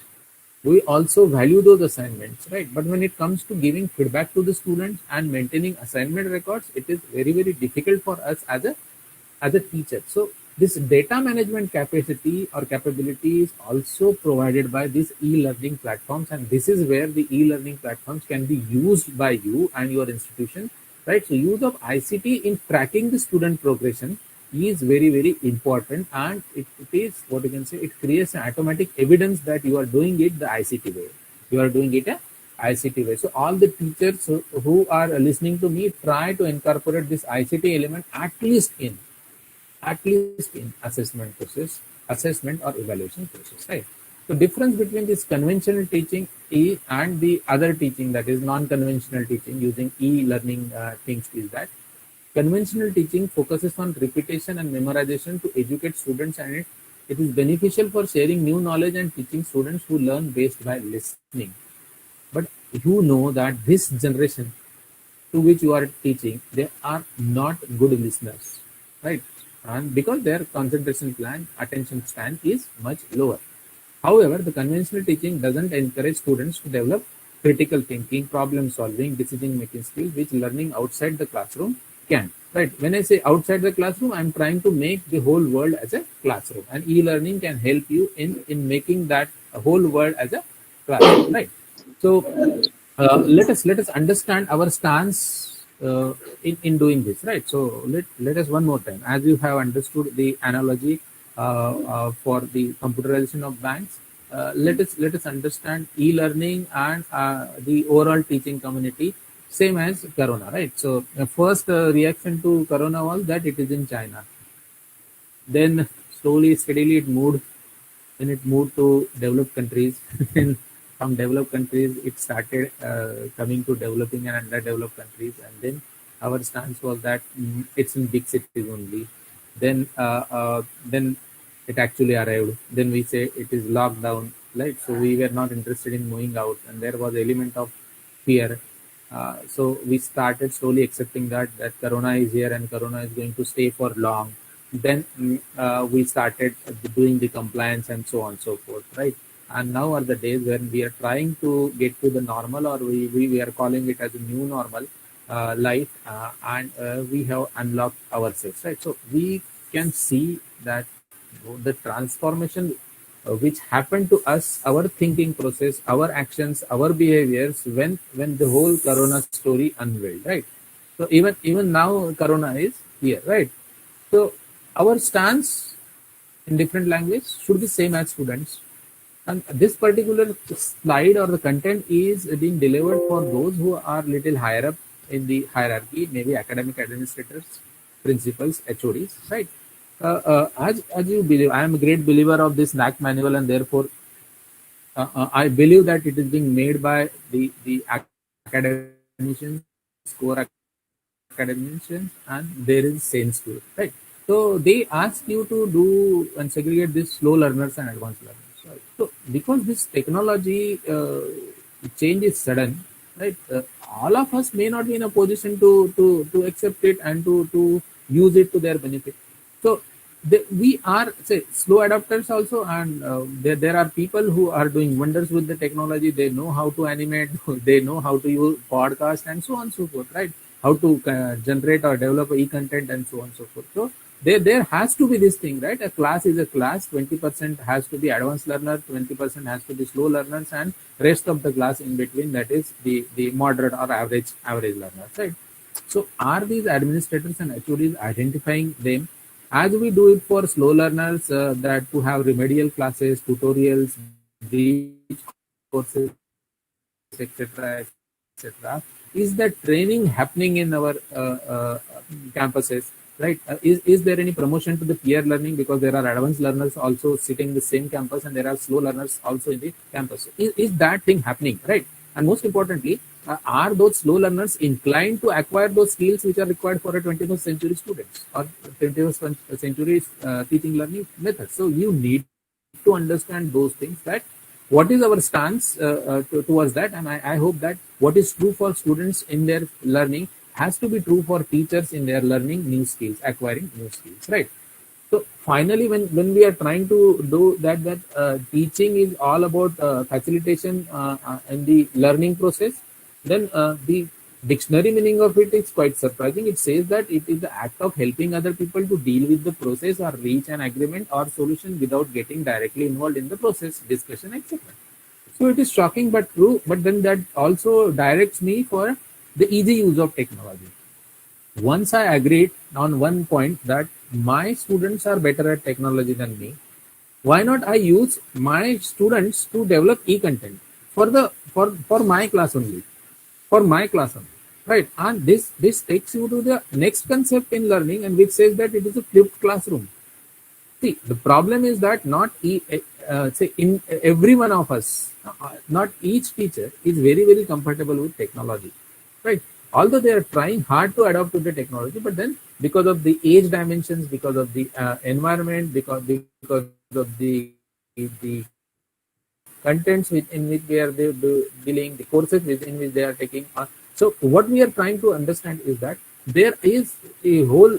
we also value those assignments, right? But when it comes to giving feedback to the students and maintaining assignment records, it is very difficult for us as a teacher. So this data management capacity or capability is also provided by these e-learning platforms, and this is where the e-learning platforms can be used by you and your institution, right? So use of ICT in tracking the student progression is very important, and it is what you can say, it creates an automatic evidence that you are doing it the ICT way, you are doing it a ICT way. So all the teachers who are listening to me, try to incorporate this ICT element at least in assessment or evaluation process, right? So difference between this conventional teaching and the other teaching, that is non-conventional teaching using e-learning things, is that conventional teaching focuses on repetition and memorization to educate students, and it is beneficial for sharing new knowledge and teaching students who learn based by listening. But you know that this generation to which you are teaching, they are not good listeners, right? And because their concentration plan, attention span is much lower. However, the conventional teaching doesn't encourage students to develop critical thinking, problem solving, decision making skills, which learning outside the classroom can. Right? When I say outside the classroom, I'm trying to make the whole world as a classroom, and e-learning can help you in making that whole world as a classroom. Right? So let us understand our stance in doing this, right? So let us one more time, as you have understood the analogy for the computerization of banks, let us understand e-learning and the overall teaching community, same as corona, right? So the first reaction to corona was that it is in China, then slowly steadily it moved, then it moved to developed countries. And from developed countries it started coming to developing and underdeveloped countries, and then our stance was that it's in big cities only. Then it actually arrived, then we say it is lockdown, right? So we were not interested in moving out, and there was element of fear. So we started slowly accepting that corona is here and corona is going to stay for long. Then we started doing the compliance and so on and so forth, right? And now are the days when we are trying to get to the normal, or we are calling it as a new normal life, and we have unlocked ourselves, right? So we can see that the transformation which happened to us, our thinking process, our actions, our behaviors, when the whole corona story unveiled, right? So even now corona is here, right? So our stance in different language should be same as students, and this particular slide or the content is being delivered for those who are little higher up in the hierarchy, maybe academic administrators, principals, HODs, right? As you believe, I am a great believer of this NAAC manual, and therefore I believe that it is being made by the academicians, core academicians, and there is sense to it, right? So they ask you to do and segregate these slow learners and advanced learners, right? So because this technology change is sudden, right? All of us may not be in a position to accept it and to use it to their benefit. So we are, say, slow adapters also, and there are people who are doing wonders with the technology. They know how to animate, they know how to use podcast and so on and so forth, right? How to generate or develop e-content and so on and so forth. So there has to be this thing, right? A class is a class. 20% has to be advanced learner, 20% has to be slow learners, and rest of the class in between, that is the moderate or average learners, right? So are these administrators and HODs identifying them, as we do it for slow learners, that to have remedial classes, tutorials, bridge courses, etc., etc.? is that training happening in our campuses, right? Is there any promotion to the peer learning, because there are advanced learners also sitting in the same campus and there are slow learners also in the campus? Is that thing happening, right? And most importantly, are those slow learners inclined to acquire those skills which are required for a 21st century students or 21st century teaching learning methods? So you need to understand those things, that what is our stance towards that. And I hope that what is true for students in their learning has to be true for teachers in their learning new skills, acquiring new skills, right? So finally, when we are trying to do that teaching is all about facilitation in the learning process, then the dictionary meaning of it is quite surprising. It says that it is the act of helping other people to deal with the process or reach an agreement or solution without getting directly involved in the process, discussion, etc. So it is shocking but true, but then that also directs me for the easy use of technology. Once I agreed on one point that my students are better at technology than me, why not I use my students to develop e-content for my class only, right? And this takes you to the next concept in learning, and which says that it is a flipped classroom. See, the problem is that say in every one of us, not each teacher is very comfortable with technology, right? Although they are trying hard to adapt to the technology, but then because of the age dimensions, because of the environment, because of the contents in which they are dealing, the courses in which they are taking. So what we are trying to understand is that there is a whole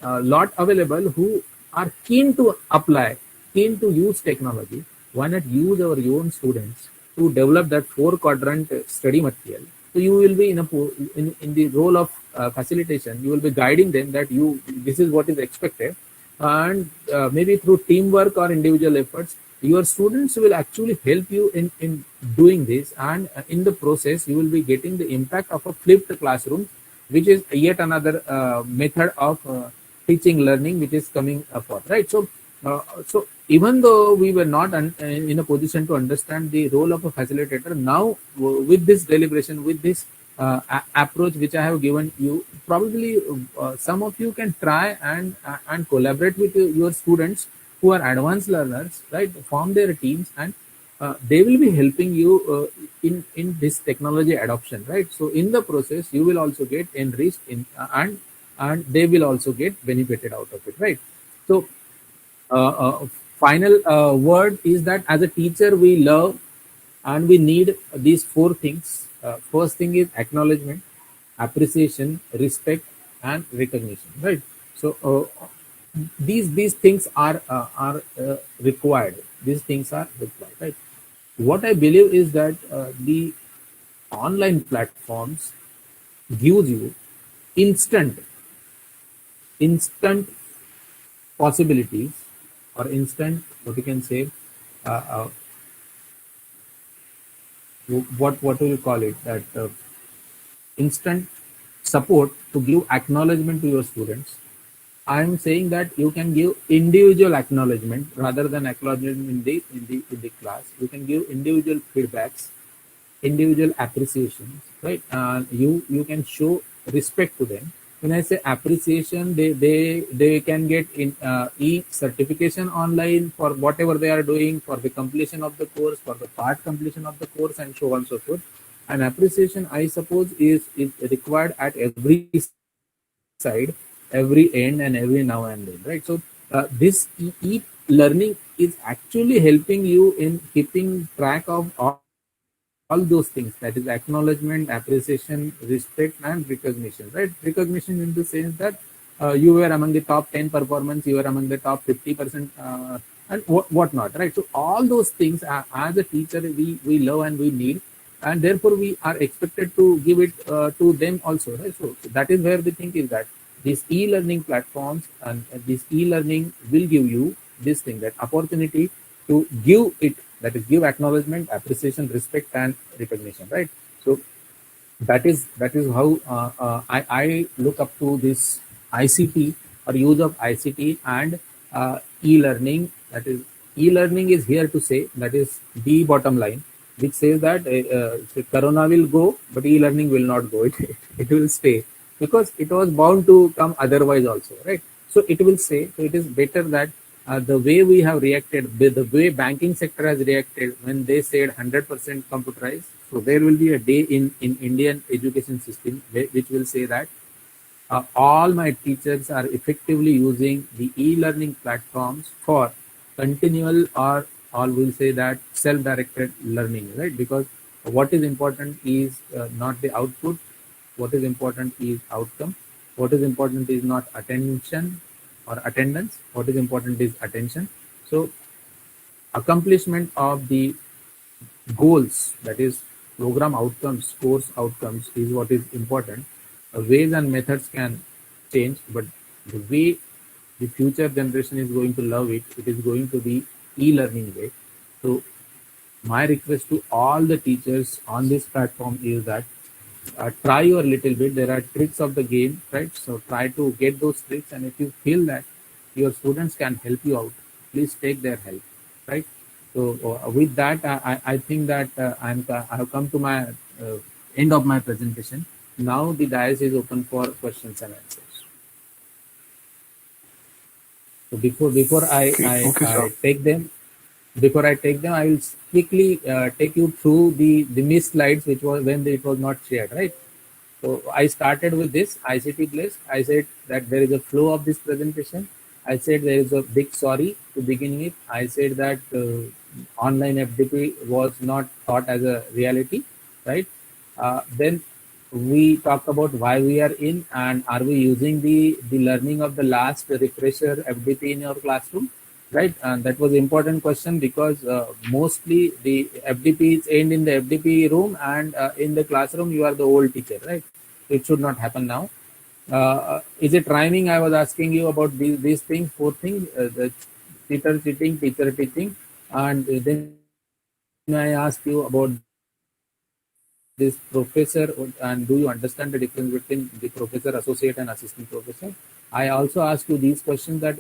lot available who are keen to apply, keen to use technology. Why not use our own students to develop that 4-quadrant study material? So you will be in the role of facilitation. You will be guiding them that this is what is expected, and maybe through teamwork or individual efforts, your students will actually help you in doing this, and in the process you will be getting the impact of a flipped classroom, which is yet another method of teaching learning which is coming forth, right? So even though we were not in a position to understand the role of a facilitator, now with this deliberation, with this approach which I have given you, probably some of you can try and collaborate with your students who are advanced learners, right? Form their teams, and they will be helping you in this technology adoption, right? So in the process, you will also get enriched in and they will also get benefited out of it, right? So final word is that as a teacher, we love and we need these 4 things. First thing is acknowledgement, appreciation, respect, and recognition, right? So these things are required. These things are required, right? What I believe is that the online platforms gives you instant possibilities, or instant, what you can say, what do you call it, that instant support to give acknowledgement to your students. I am saying that you can give individual acknowledgement rather than acknowledgement in the class. You can give individual feedbacks, individual appreciations, right? You can show respect to them. When I say appreciation, they can get in e-certification online for whatever they are doing, for the completion of the course, for the part completion of the course, and so on and so forth. And appreciation, I suppose, is required at every side, every end, and every now and then, right? So this e-learning is actually helping you in keeping track of all those things, that is acknowledgement, appreciation, respect, and recognition, right? Recognition in the sense that you were among the top 10 performance, you were among the top 50%, and whatnot, right? So all those things, as a teacher, we love and we need, and therefore we are expected to give it to them also, right? So that is where the thing is that these e-learning platforms and this e-learning will give you this thing, that opportunity to give it, that is give acknowledgement, appreciation, respect, and recognition, right? So that is how I look up to this ICT, or use of ICT and e-learning. That is, e-learning is here to say, that is the bottom line, which says that Corona will go, but e-learning will not go. It will stay because it was bound to come otherwise also, right? So it will stay. So it is better that the way we have reacted, the way banking sector has reacted when they said 100% computerized. So there will be a day in Indian education system which will say that all my teachers are effectively using the e-learning platforms for continual or we'll say that self-directed learning, right? Because what is important is not the output. What is important is outcome. What is important is not attention or attendance. What is important is attention. So accomplishment of the goals, that is program outcomes, course outcomes, is what is important. Ways and methods can change, but the way the future generation is going to love it, it is going to be e-learning way. So my request to all the teachers on this platform is that try your little bit. There are tricks of the game, right? So try to get those tricks, and if you feel that your students can help you out, please take their help, right? So with that, I think that I have come to my end of my presentation. Now the dais is open for questions and answers. So before Okay, sir. I take them, I will quickly take you through the missed slides, which was when it was not shared, right? So I started with this ICT Blast. I said that there is a flow of this presentation. I said there is a big sorry to begin with. I said that online FDP was not thought as a reality, right? Then we talk about why we are in, and are we using the learning of the last refresher FDP in your classroom, right? And that was important question because mostly the FDP is end in the FDP room, and in the classroom you are the old teacher, right? It should not happen now. Is it rhyming? I was asking you about these things, four things: the teacher cheating, teacher teaching, and then I asked you about this professor, and do you understand the difference between the professor, associate, and assistant professor? I also ask you these questions: that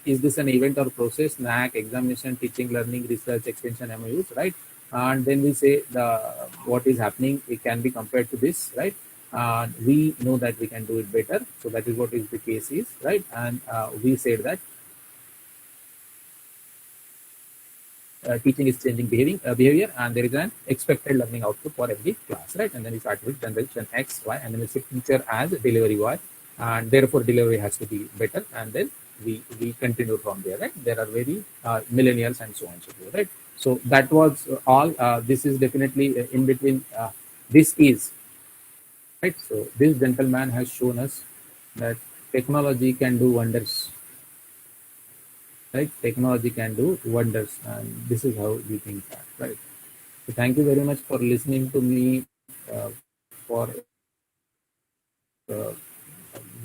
is this an event or process? NAAC, examination, teaching, learning, research, extension, MOUs, right? And then we say what is happening. It can be compared to this, right? We know that we can do it better. So that is what is the case is, right? And we said that teaching is changing behavior, and there is an expected learning output for every class, right? And then we start with generation X, Y, and then we say teacher as delivery boy, and therefore delivery has to be better, and then we continue from there, right? There are very millennials and so on and so forth, right? So that was all. This is definitely in between. This is right. So this gentleman has shown us that technology can do wonders, right? Technology can do wonders, and this is how we think that, right? So thank you very much for listening to me for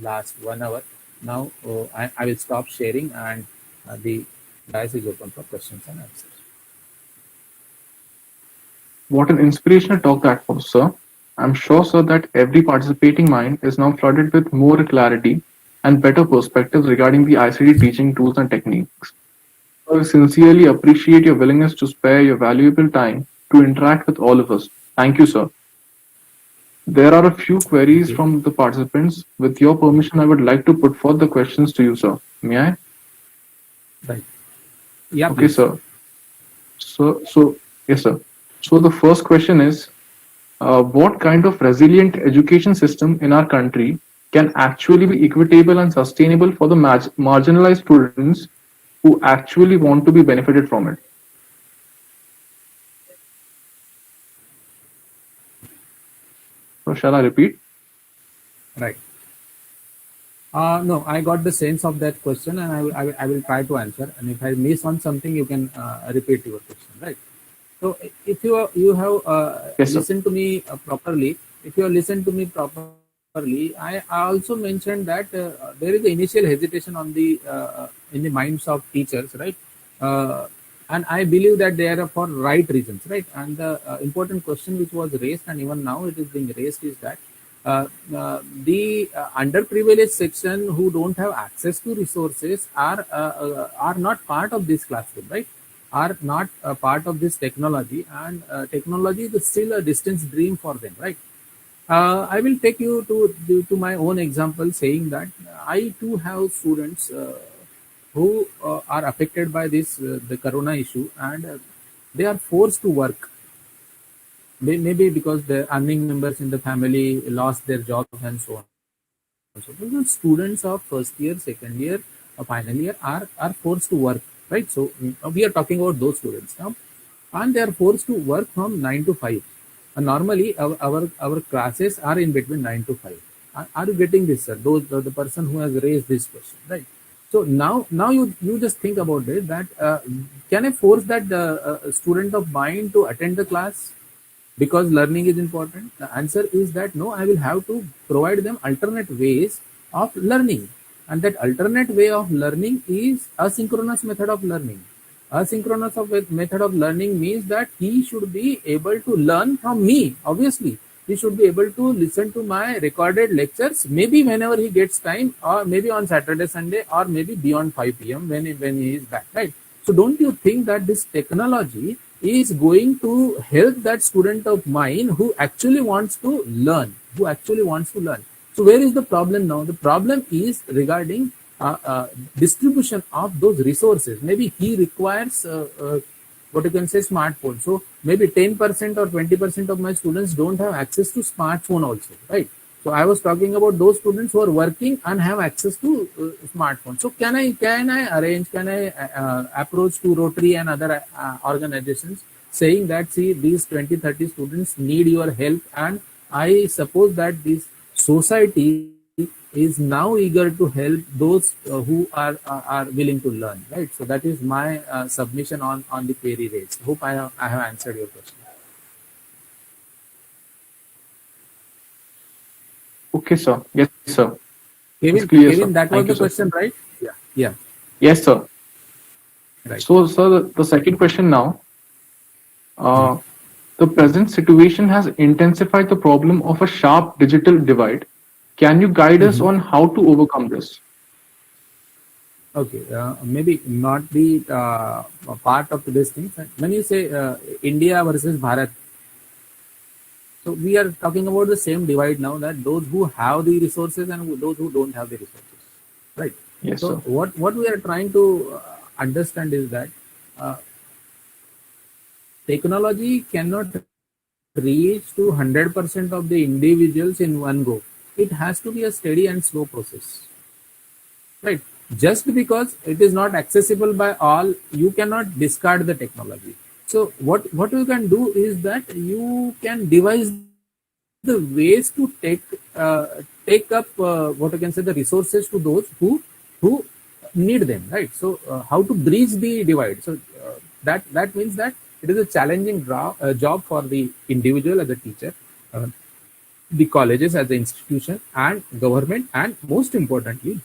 last 1 hour. Now I will stop sharing, and the dice is open for questions and answers. What an inspirational talk that was, sir. I'm sure, sir, that every participating mind is now flooded with more clarity and better perspectives regarding the ICT teaching tools and techniques. I sincerely appreciate your willingness to spare your valuable time to interact with all of us. Thank you, sir. There are a few queries Thank you. from the participants. With your permission, I would like to put forth the questions to you, sir. May I? Right. Yeah, Okay, please. sir. Yes, sir. So the first question is, what kind of resilient education system in our country can actually be equitable and sustainable for the marginalized students who actually want to be benefited from it? So shall I repeat? Right. No, I got the sense of that question, and I will try to answer. And if I miss on something, you can repeat your question, right? So if you have Yes, sir. listened to me properly, if you have listened to me properly, I also mentioned that there is the initial hesitation on the in the minds of teachers, right? Uh, and I believe that they are for right reasons, right? And the important question which was raised, and even now it is being raised, is that the underprivileged section who don't have access to resources are not part of this classroom, right? are not a part of this technology, and technology is still a distant dream for them, right? I will take you to my own example, saying that I too have students who are affected by this the corona issue, and they are forced to work. Maybe because the earning members in the family lost their jobs and so on. So the students of first year, second year, or final year are forced to work, right? So we are talking about those students now, and they are forced to work from 9 to 5. And normally our classes are in between 9 to 5. Are you getting this, sir? Those the person who has raised this question, right? So now you just think about it, that can I force that student of mine to attend the class because learning is important? The answer is that no, I will have to provide them alternate ways of learning. And that alternate way of learning is asynchronous method of learning. Method of learning means that he should be able to learn from me, obviously. He should be able to listen to my recorded lectures, maybe whenever he gets time, or maybe on Saturday, Sunday, or maybe beyond 5 p.m. when he is back, right? So don't you think that this technology is going to help that student of mine who actually wants to learn, So where is the problem now? The problem is regarding distribution of those resources. Maybe he requires what you can say smartphone. So maybe 10% or 20% of my students don't have access to smartphone also, right? So I was talking about those students who are working and have access to smartphone. So can I approach to Rotary and other organizations saying that, see, these 20-30 students need your help, and I suppose that this society is now eager to help those who are willing to learn, right? So that is my submission on the query raised. Hope I have answered your question. Okay, sir. Yes, sir. It's Kevin, clear, sir. that was Thank the you, sir. question, right? Yeah. Yes, sir. Right. So, sir, the second question now. The present situation has intensified the problem of a sharp digital divide. Can you guide us on how to overcome this? Okay, maybe not the part of this thing. When you say India versus Bharat, so we are talking about the same divide now, that those who have the resources and those who don't have the resources, right? Yes, So sir. what we are trying to understand is that technology cannot reach to 100% of the individuals in one go. It has to be a steady and slow process, right? Just because it is not accessible by all, you cannot discard the technology. So what you can do is that you can devise the ways to take up what you can say the resources to those who need them, right? So how to bridge the divide? So that means that it is a challenging job for the individual as a teacher, the colleges as an institution, and government, and most importantly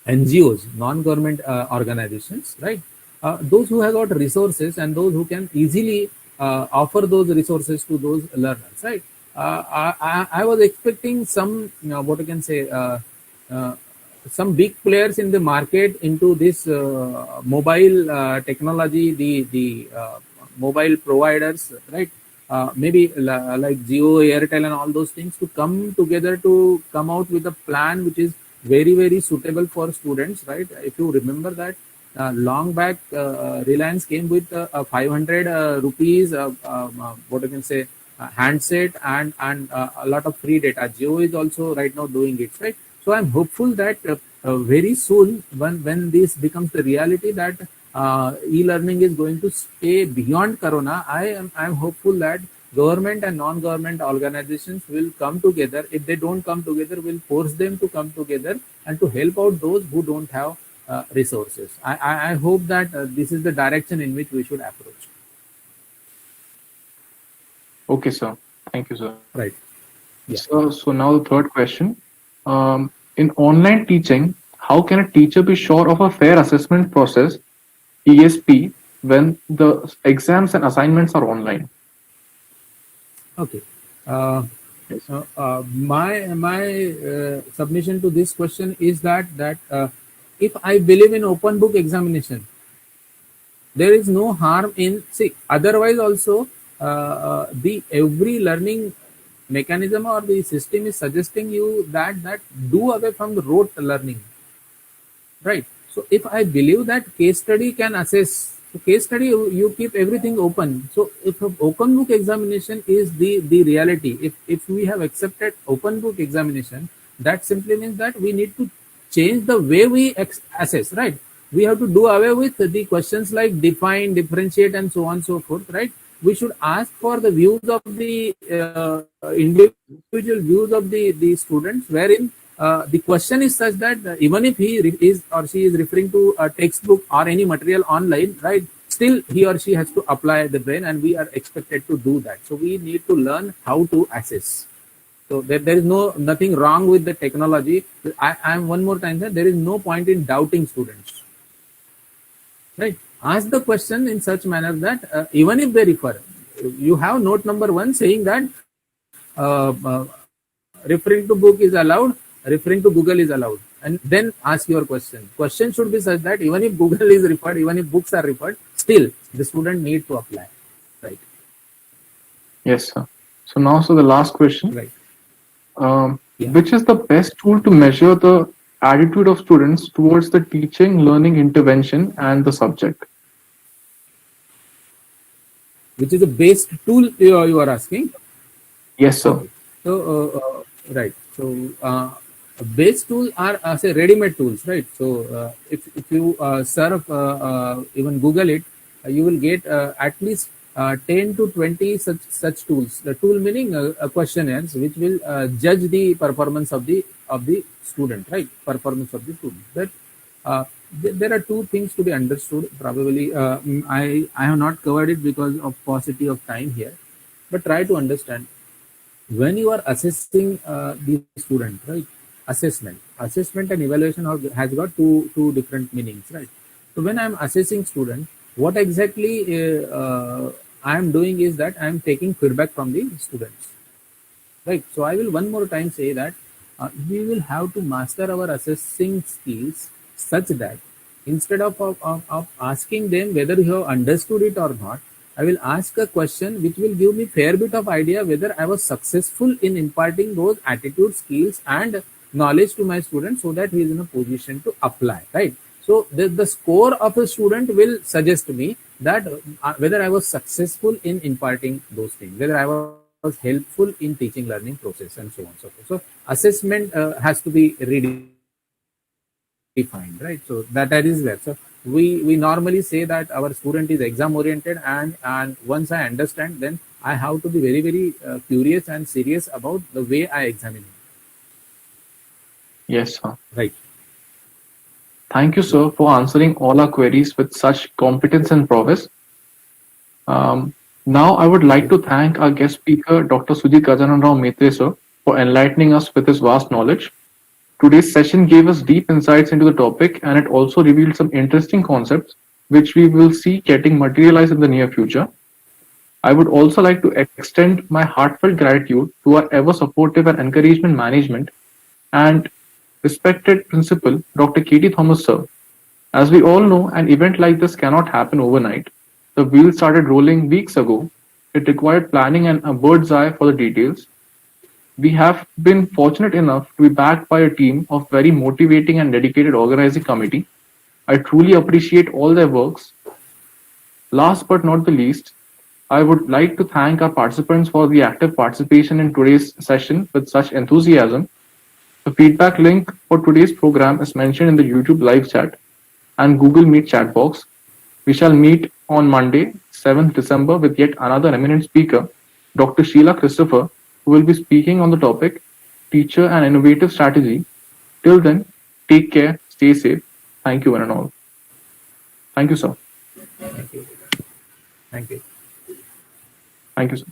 NGOs, non-government organizations, right? Those who have got resources and those who can easily offer those resources to those learners, right? I was expecting some, what you can say, some big players in the market into this mobile technology, the mobile providers, right? Maybe like Jio, Airtel, and all those things to come together to come out with a plan which is very suitable for students, right? If you remember that long back, Reliance came with 500 rupees, what you can say, handset and a lot of free data. Jio is also right now doing it, right? So I'm hopeful that very soon, when this becomes the reality, that e-learning is going to stay beyond Corona, I'm hopeful that government and non-government organizations will come together. If they don't come together, we'll force them to come together and to help out those who don't have resources. I hope that this is the direction in which we should approach. Okay, sir. Thank you, sir. Right. Yeah. So now the third question. In online teaching, how can a teacher be sure of a fair assessment process, ESP, when the exams and assignments are online? Okay. Yes. My submission to this question is that if I believe in open book examination, there is no harm in, see, otherwise also the every learning mechanism or the system is suggesting you that do away from the rote learning, right? So if I believe that case study can assess, so case study you keep everything open. So if open book examination is the reality, if we have accepted open book examination, that simply means that we need to change the way we assess, right? We have to do away with the questions like define, differentiate, and so on and so forth, right? We should ask for the views of the individual views of the students, wherein the question is such that even if he is or she is referring to a textbook or any material online, right, still he or she has to apply the brain, and we are expected to do that. So we need to learn how to assess. So there is nothing wrong with the technology. I am one more time that there is no point in doubting students, right? Ask the question in such manner that even if they refer, you have note number 1 saying that referring to book is allowed, referring to Google is allowed, and then ask your question. Question should be such that even if Google is referred, even if books are referred, still the student need to apply, right? Yes, sir. So now, so the last question. Right. Yeah. Which is the best tool to measure the attitude of students towards the teaching, learning intervention and the subject? Which is the best tool you are asking? Yes, sir. Okay. So right. So base tool are say ready-made tools, right? So if you serve even Google it, you will get at least 10 to 20 such tools. The tool meaning questionnaires which will judge the performance of the student, right? Performance of the student. That there are two things to be understood. Probably I have not covered it because of paucity of time here, but try to understand. When you are assessing the student, right? Assessment and evaluation has got two different meanings, right? So when I'm assessing student, what exactly I am doing is that I am taking feedback from the students, right? So I will one more time say that we will have to master our assessing skills such that instead of asking them whether you have understood it or not, I will ask a question which will give me fair bit of idea whether I was successful in imparting those attitude, skills, and knowledge to my student, so that he is in a position to apply, right? So the score of a student will suggest me that whether I was successful in imparting those things, whether I was helpful in teaching learning process, and so on and so forth. So assessment has to be redefined, right? So that is that. So we normally say that our student is exam oriented, and once I understand, then I have to be very curious and serious about the way I examine him. Yes, sir. Right. Thank you, sir, for answering all our queries with such competence and prowess. Now, I would like to thank our guest speaker, Dr. Sujit Gajanan Rao Maitre, sir, for enlightening us with his vast knowledge. Today's session gave us deep insights into the topic, and it also revealed some interesting concepts which we will see getting materialized in the near future. I would also like to extend my heartfelt gratitude to our ever supportive and encouragement management and respected principal, Dr. Katie Thomas, sir. As we all know, an event like this cannot happen overnight. The wheels started rolling weeks ago. It required planning and a bird's eye for the details. We have been fortunate enough to be backed by a team of very motivating and dedicated organizing committee. I truly appreciate all their works. Last but not the least, I would like to thank our participants for the active participation in today's session with such enthusiasm. The feedback link for today's program is mentioned in the YouTube live chat and Google Meet chat box. We shall meet on Monday, 7th December, with yet another eminent speaker, Dr. Sheila Christopher, who will be speaking on the topic Teacher and Innovative Strategy. Till then, take care, stay safe. Thank you, one and all. Thank you, sir. Thank you. Thank you. Thank you, sir.